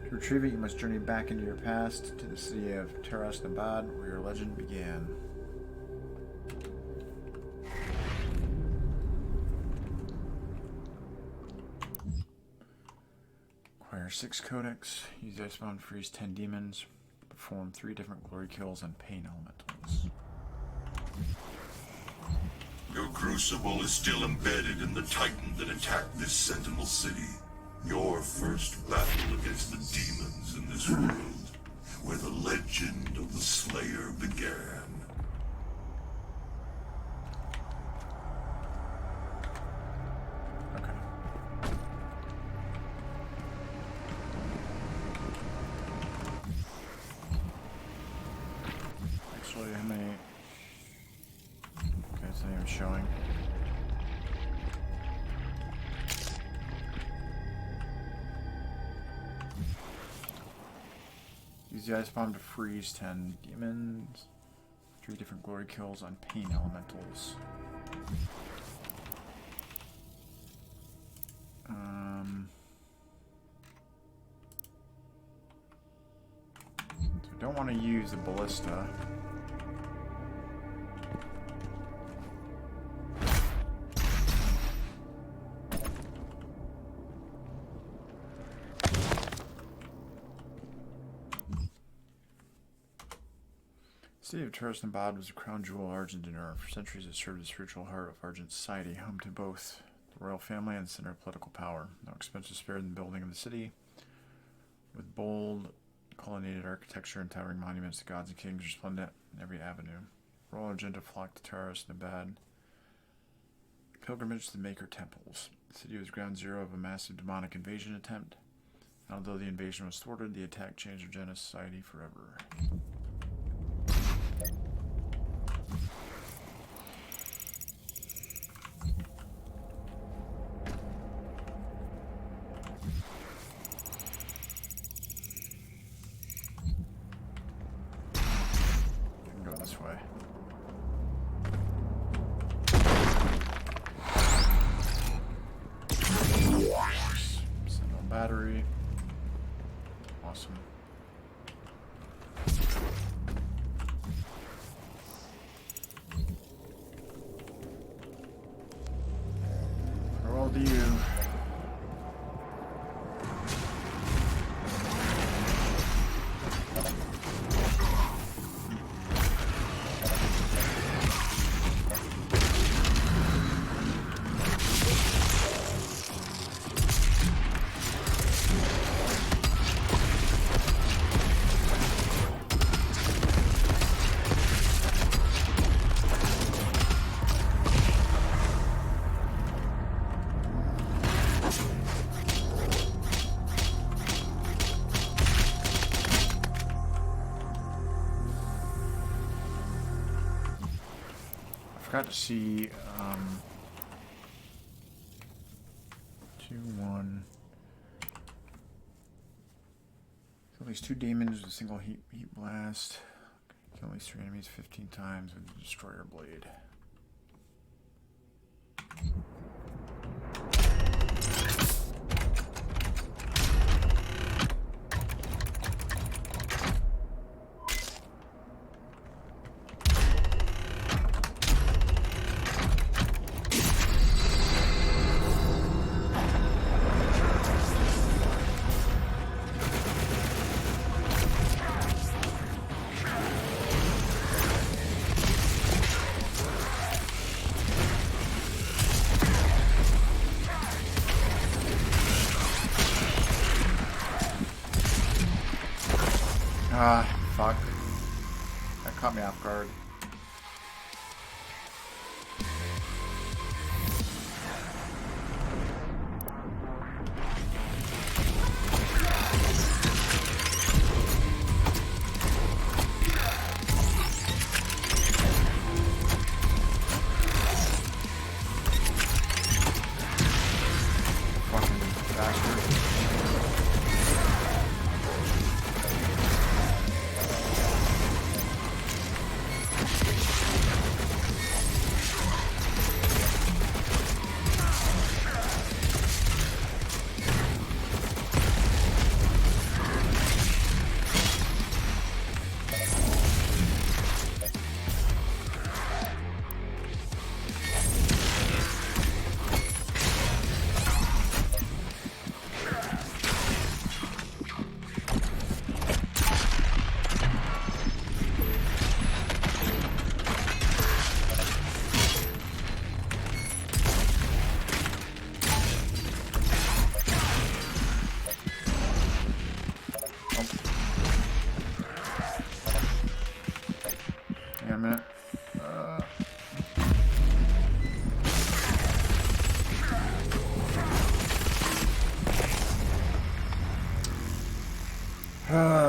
To retrieve it, you must journey back into your past to the city of Taras Nabad, where your legend began. Acquire 6 codex, use Icebound, freeze 10 demons, perform 3 different glory kills on pain elementals. Your crucible is still embedded in the Titan that attacked this Sentinel City. Your first battle against the demons in this world, where the legend of the Slayer began. How many? Okay, it's not even showing. Use the ice bomb to freeze 10 demons. 3 different glory kills on pain elementals. So I don't want to use the ballista. The city of Taras-Nabad was a crown jewel of Argent Dinur. For centuries it served as the spiritual heart of Argent society, home to both the royal family and the center of political power. No expense was spared in the building of the city, with bold, colonnaded architecture and towering monuments to gods and kings resplendent in every avenue. Royal Argenta flocked to Taras-Nabad, pilgrimage to the Maker temples. The city was ground zero of a massive demonic invasion attempt. Although the invasion was thwarted, the attack changed Argenta society forever. Battery. Awesome. Farewell to you. Got to see 2-1. Kill these 2 demons with a single heat blast. Kill these 3 enemies 15 times with the destroyer blade. Ah, fuck. That caught me off guard. Fucking bastard.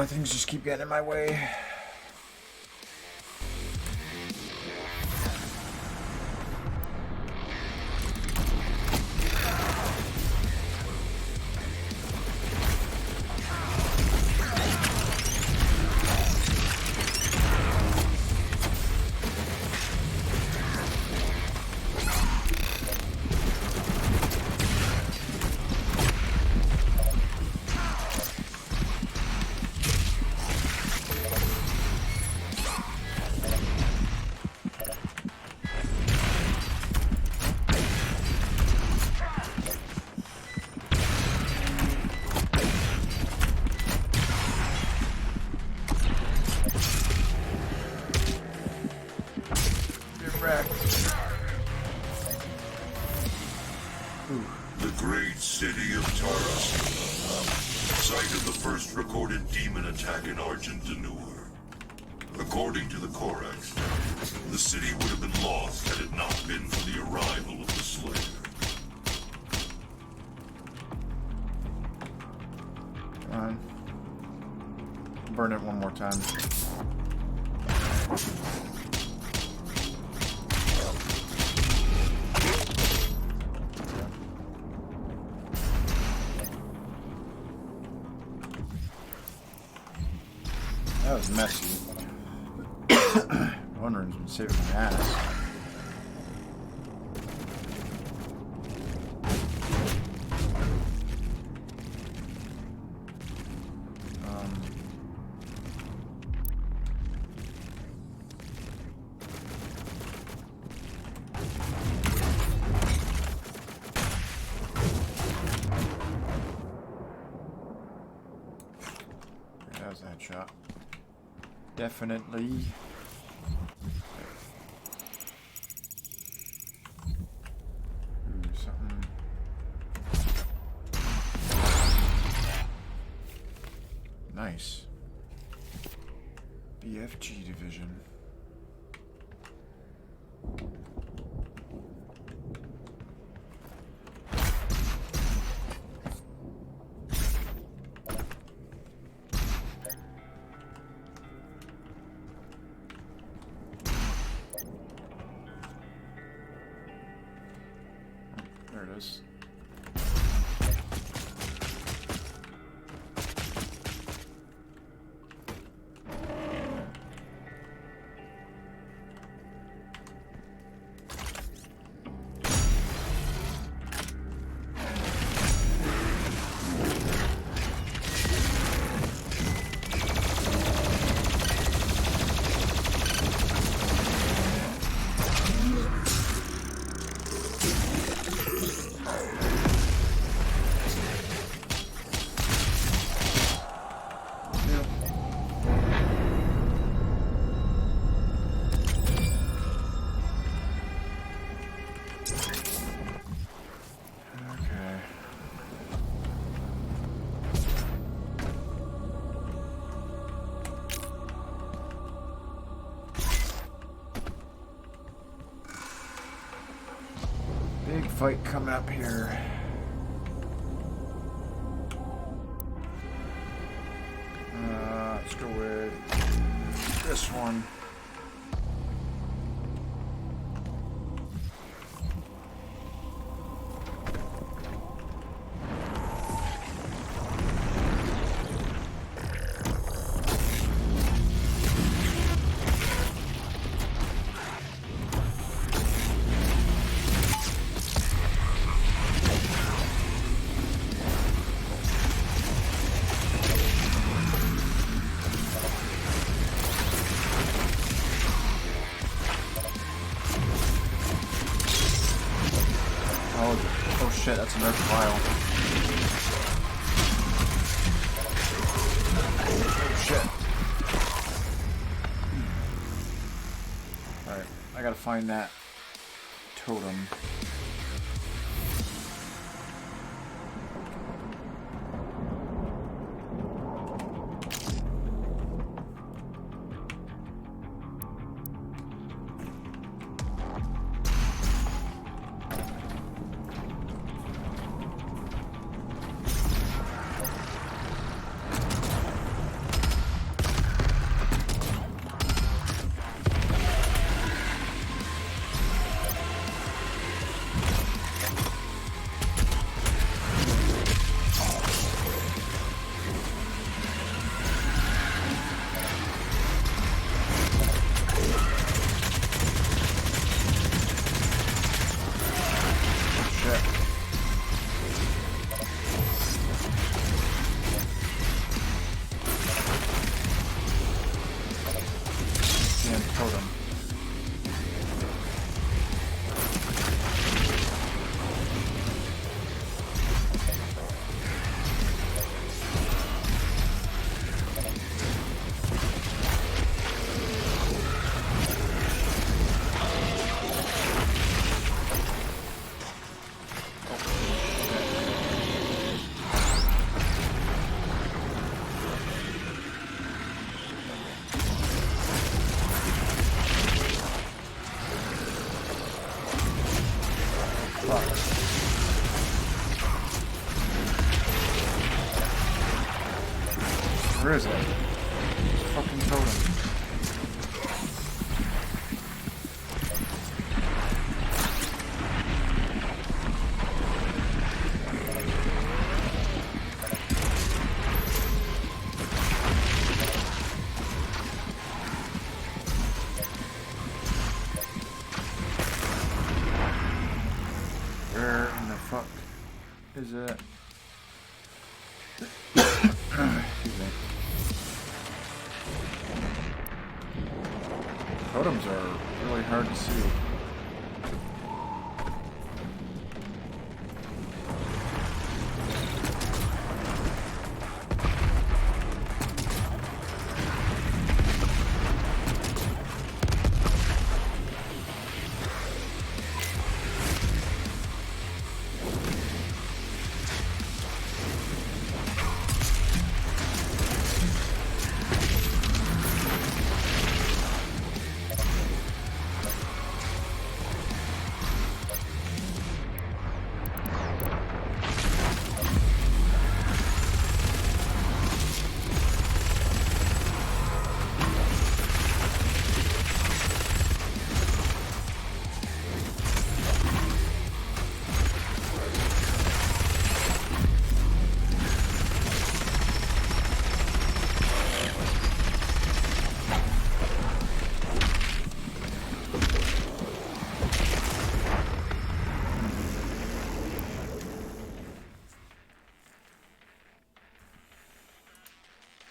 Things just keep getting in my way. City of Taras, site of the first recorded demon attack in Argent D'Nur. According to the Corax, the city would have been lost had it not been for the arrival of the Slayer. Come on. Burn it one more time. That was messy. Wondering's been saving my ass. That was a headshot. Definitely. Ooh, something. Nice. BFG division. There it is. Big fight coming up here. Let's go with this one. Oh shit, that's another vial. Oh shit. Alright, I gotta find that totem. Where is it? Fucking totem. Where in the fuck is it? Excuse me. Totems are really hard to see.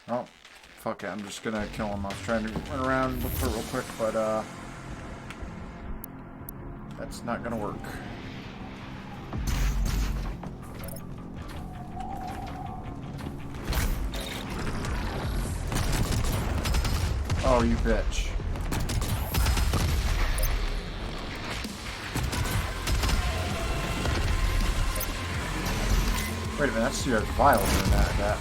Oh, fuck it, I'm just gonna kill him. I was trying to run around and look for it real quick, but that's not gonna work. Oh, you bitch. Wait a minute, that's your vial doing that.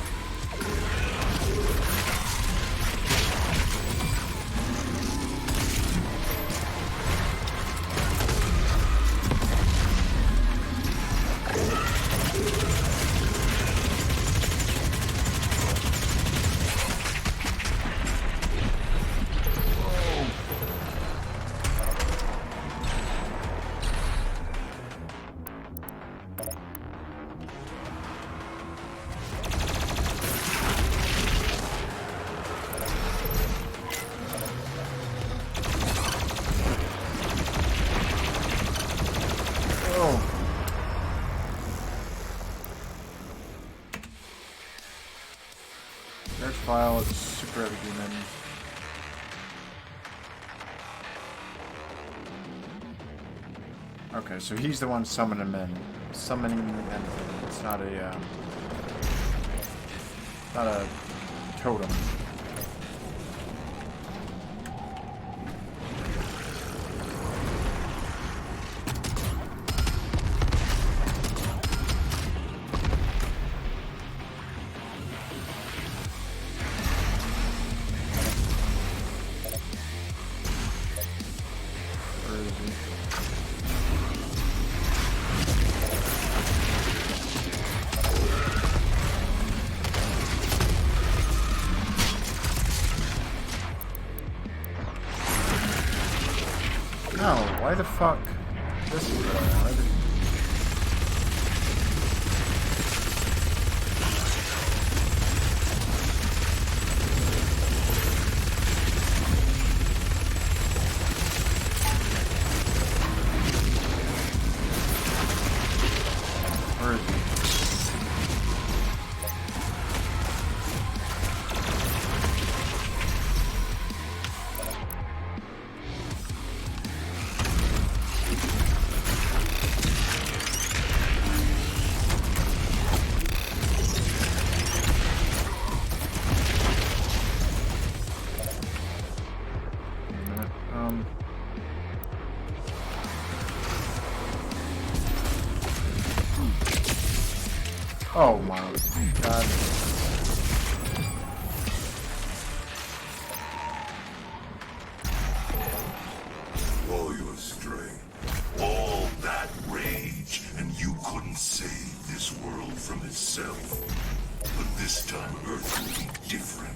File is super heavy demon. Okay, so he's the one summoning men. Summoning men. It's not a totem. No, why the fuck? This is hard. Where is he? Oh my god. All your strength, all that rage, and you couldn't save this world from itself. But this time Earth will be different.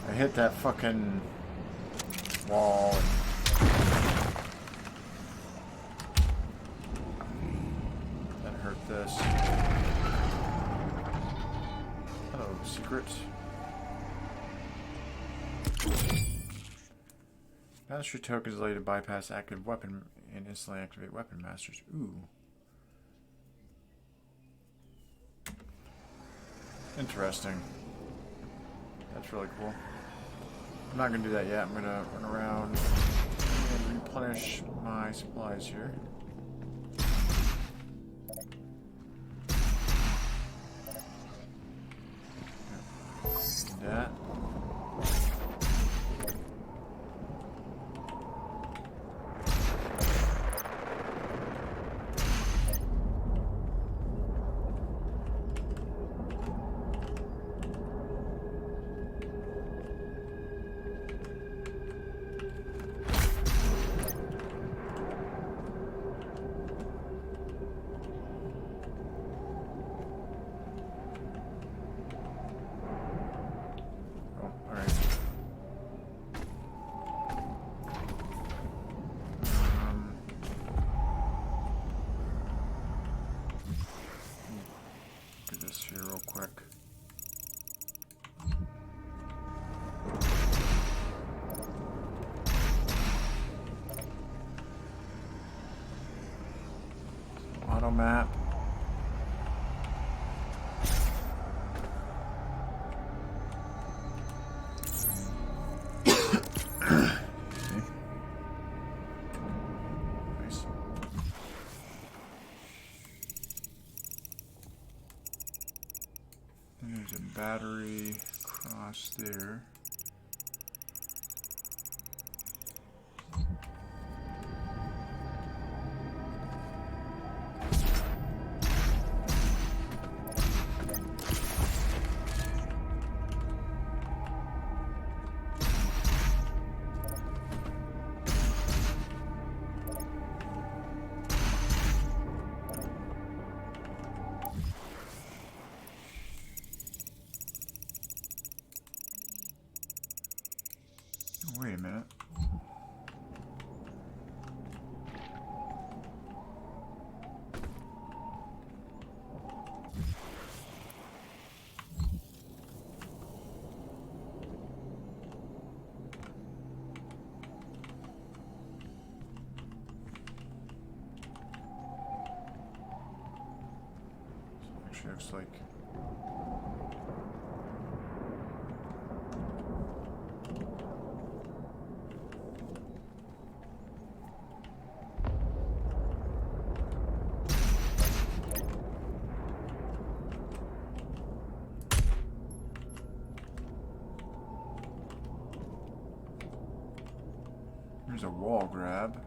I hit that fucking wall. That hurt this. Hello, secret. Mastery tokens allow you to bypass active weapon and instantly activate weapon masters. Ooh. Interesting. That's really cool. I'm not gonna do that yet. I'm gonna run around and replenish my supplies here. Do that. Auto map. Nice. There's a battery across there. Wait a minute. Actually looks like there's a wall grab.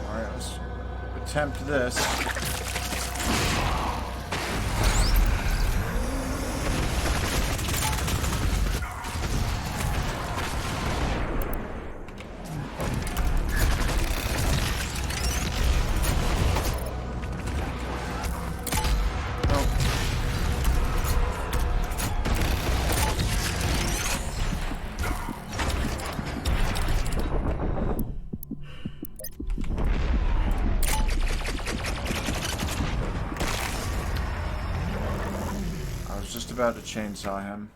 Alright, let's attempt this. Just about to chainsaw him.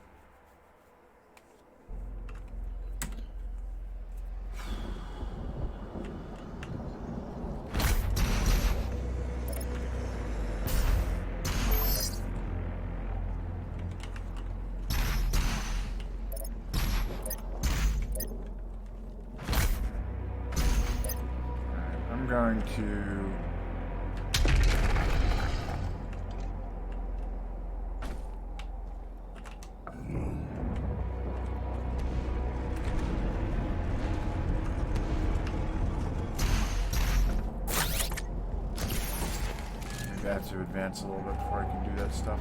I'm going to I have to advance a little bit before I can do that stuff.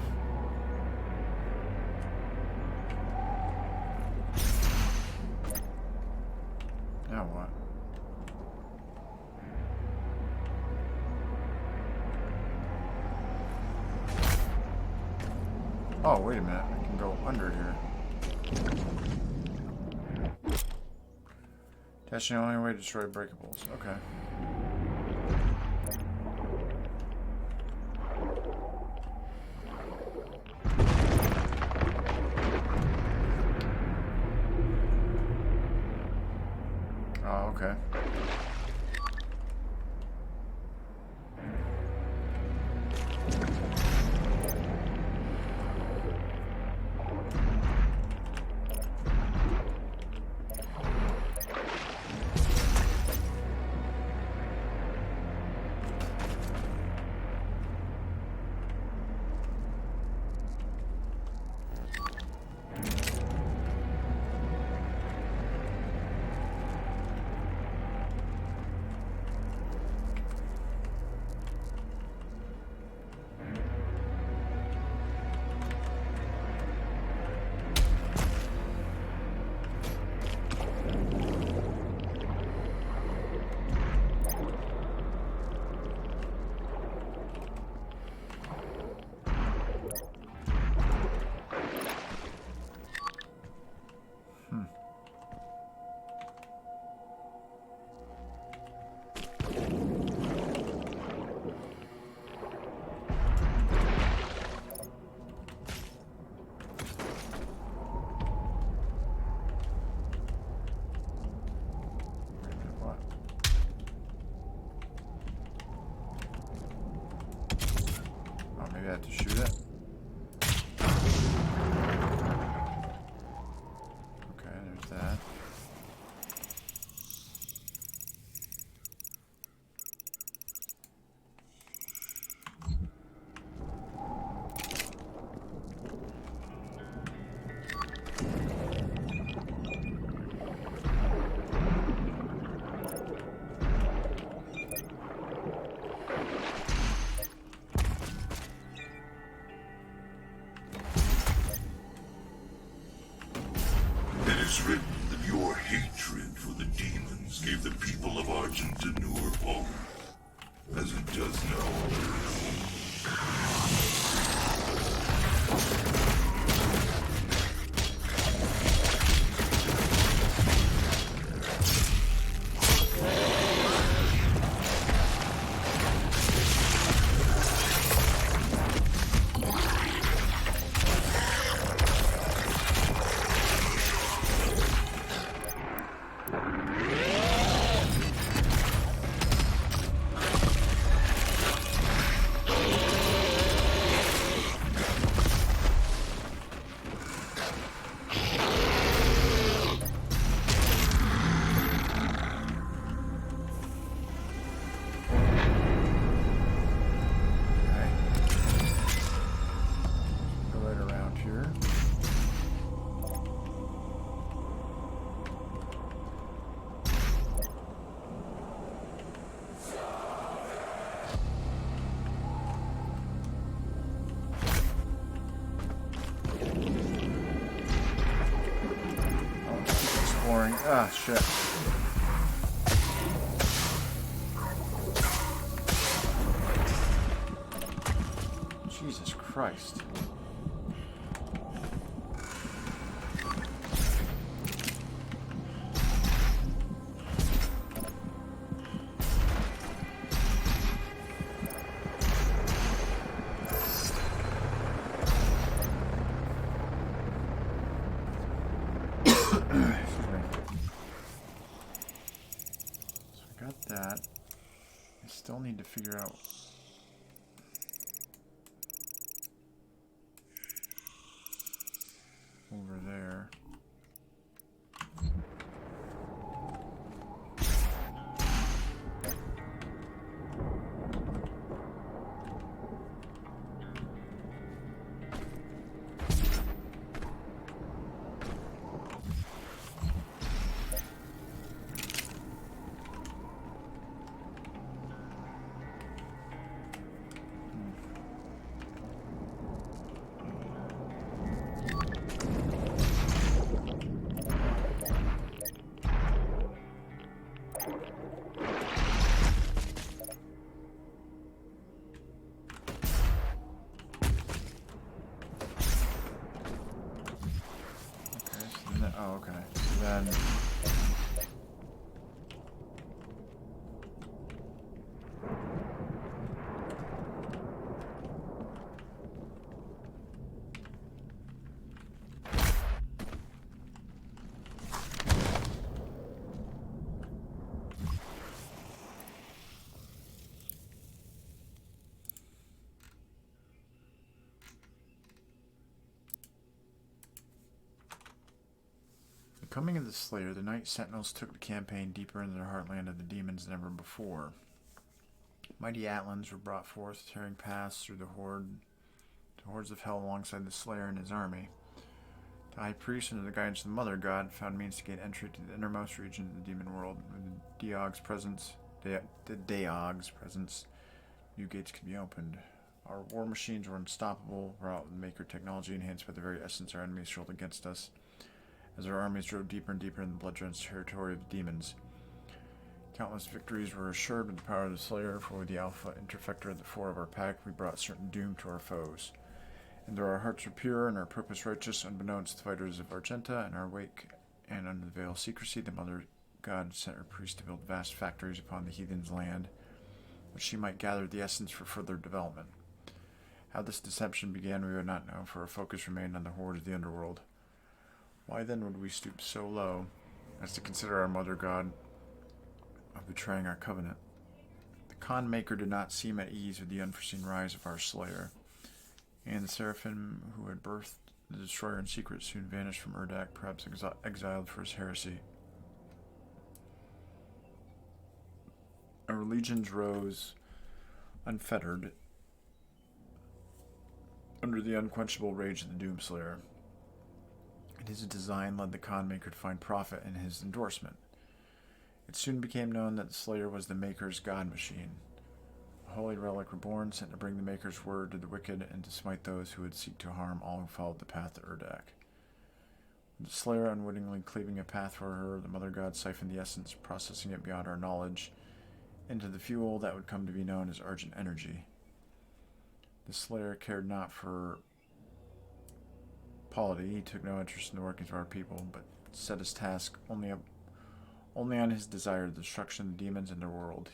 Oh, wait a minute. I can go under here. That's the only way to destroy breakables. Okay. Oh, okay. Maybe I have to shoot it. Okay, there's that. It is written that your hatred for the demons gave the people of Argent D'Nur hope, as it does now. Ah, shit. Jesus Christ. That. I still need to figure out over there. Oh, okay. Then... Coming of the Slayer, the Night Sentinels took the campaign deeper into the heartland of the demons than ever before. Mighty Atlans were brought forth, tearing paths through the hordes of hell alongside the Slayer and his army. The High Priest, under the guidance of the Mother God, found means to gain entry to the innermost region of the demon world. With the Daog's presence, new gates could be opened. Our war machines were unstoppable, wrought with Maker technology enhanced by the very essence our enemies hurled against us. As our armies drove deeper and deeper in the blood-drenched territory of the demons. Countless victories were assured with the power of the Slayer, for with the Alpha Interfector at the fore of our pack, we brought certain doom to our foes. And though our hearts were pure and our purpose righteous, unbeknownst to the fighters of Argenta, in our wake and under the veil of secrecy, the Mother God sent her priest to build vast factories upon the heathen's land, which she might gather the essence for further development. How this deception began we would not know, for our focus remained on the horde of the underworld. Why then would we stoop so low as to consider our Mother God of betraying our covenant? The Khan Maker did not seem at ease with the unforeseen rise of our Slayer, and the Seraphim who had birthed the Destroyer in secret soon vanished from Urdak, perhaps exiled for his heresy. Our legions rose unfettered under the unquenchable rage of the Doomslayer. And his design led the Khan Maker to find profit in his endorsement. It soon became known that the Slayer was the Maker's god machine, a holy relic reborn, sent to bring the Maker's word to the wicked and to smite those who would seek to harm all who followed the path to Urdak. With the Slayer unwittingly cleaving a path for her, the Mother God siphoned the essence, processing it beyond our knowledge, into the fuel that would come to be known as Argent Energy. The Slayer cared not for polity. He took no interest in the workings of our people, but set his task only on his desire the destruction of the demons and their world.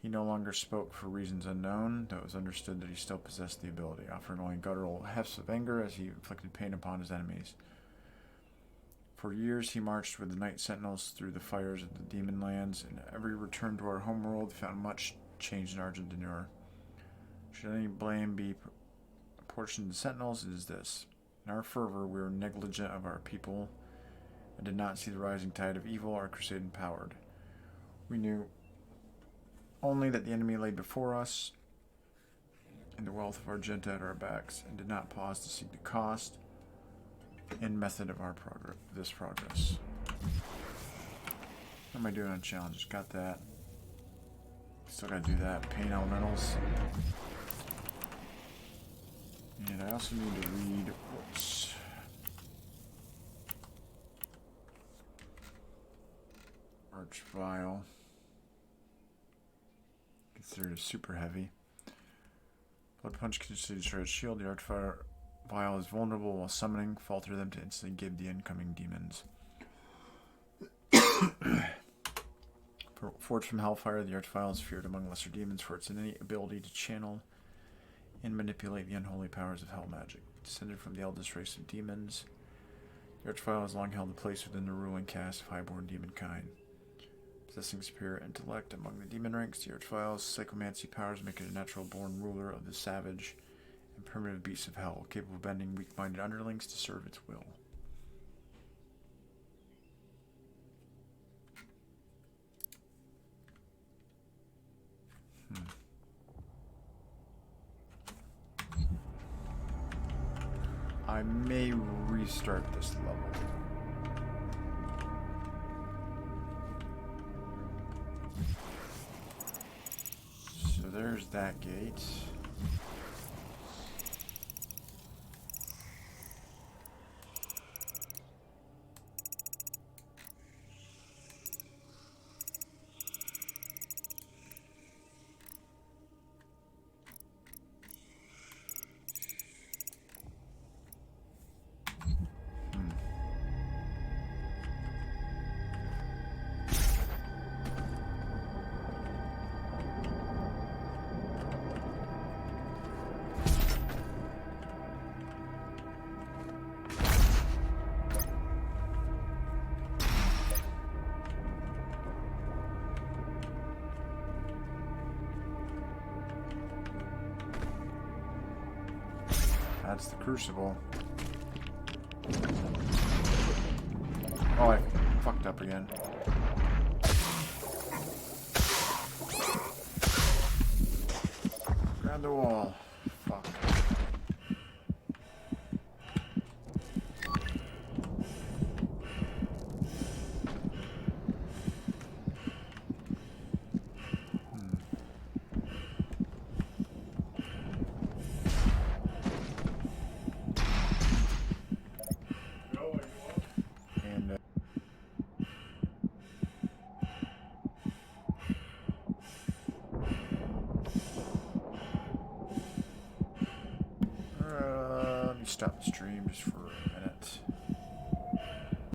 He no longer spoke for reasons unknown, though it was understood that he still possessed the ability, offering only guttural hefts of anger as he inflicted pain upon his enemies. For years he marched with the Night Sentinels through the fires of the demon lands, and every return to our homeworld found much change in Argent D'Nur. Should any blame be apportioned to the Sentinels, it is this. In our fervor, we were negligent of our people and did not see the rising tide of evil our crusade empowered. We knew only that the enemy lay before us and the wealth of Argenta at our backs, and did not pause to seek the cost and method of this progress. What am I doing on challenges? Got that. Still gotta do that. Pain elementals. And I also need to read, whoops. Archvile. Considered a super heavy. Blood Punch can destroy its shield. The Archvile is vulnerable while summoning. Falter them to instantly give the incoming demons. Forged from Hellfire, the Archvile is feared among lesser demons for its innate ability to channel and manipulate the unholy powers of hell magic. Descended from the eldest race of demons, the Archvile has long held a place within the ruling caste of highborn demonkind. Possessing superior intellect among the demon ranks, the Archvile's psychomancy powers make it a natural-born ruler of the savage and primitive beasts of hell, capable of bending weak-minded underlings to serve its will. I may restart this level. So there's that gate. That's the Crucible. Oh, I fucked up again. Grab the wall. Fuck. And let me stop the stream just for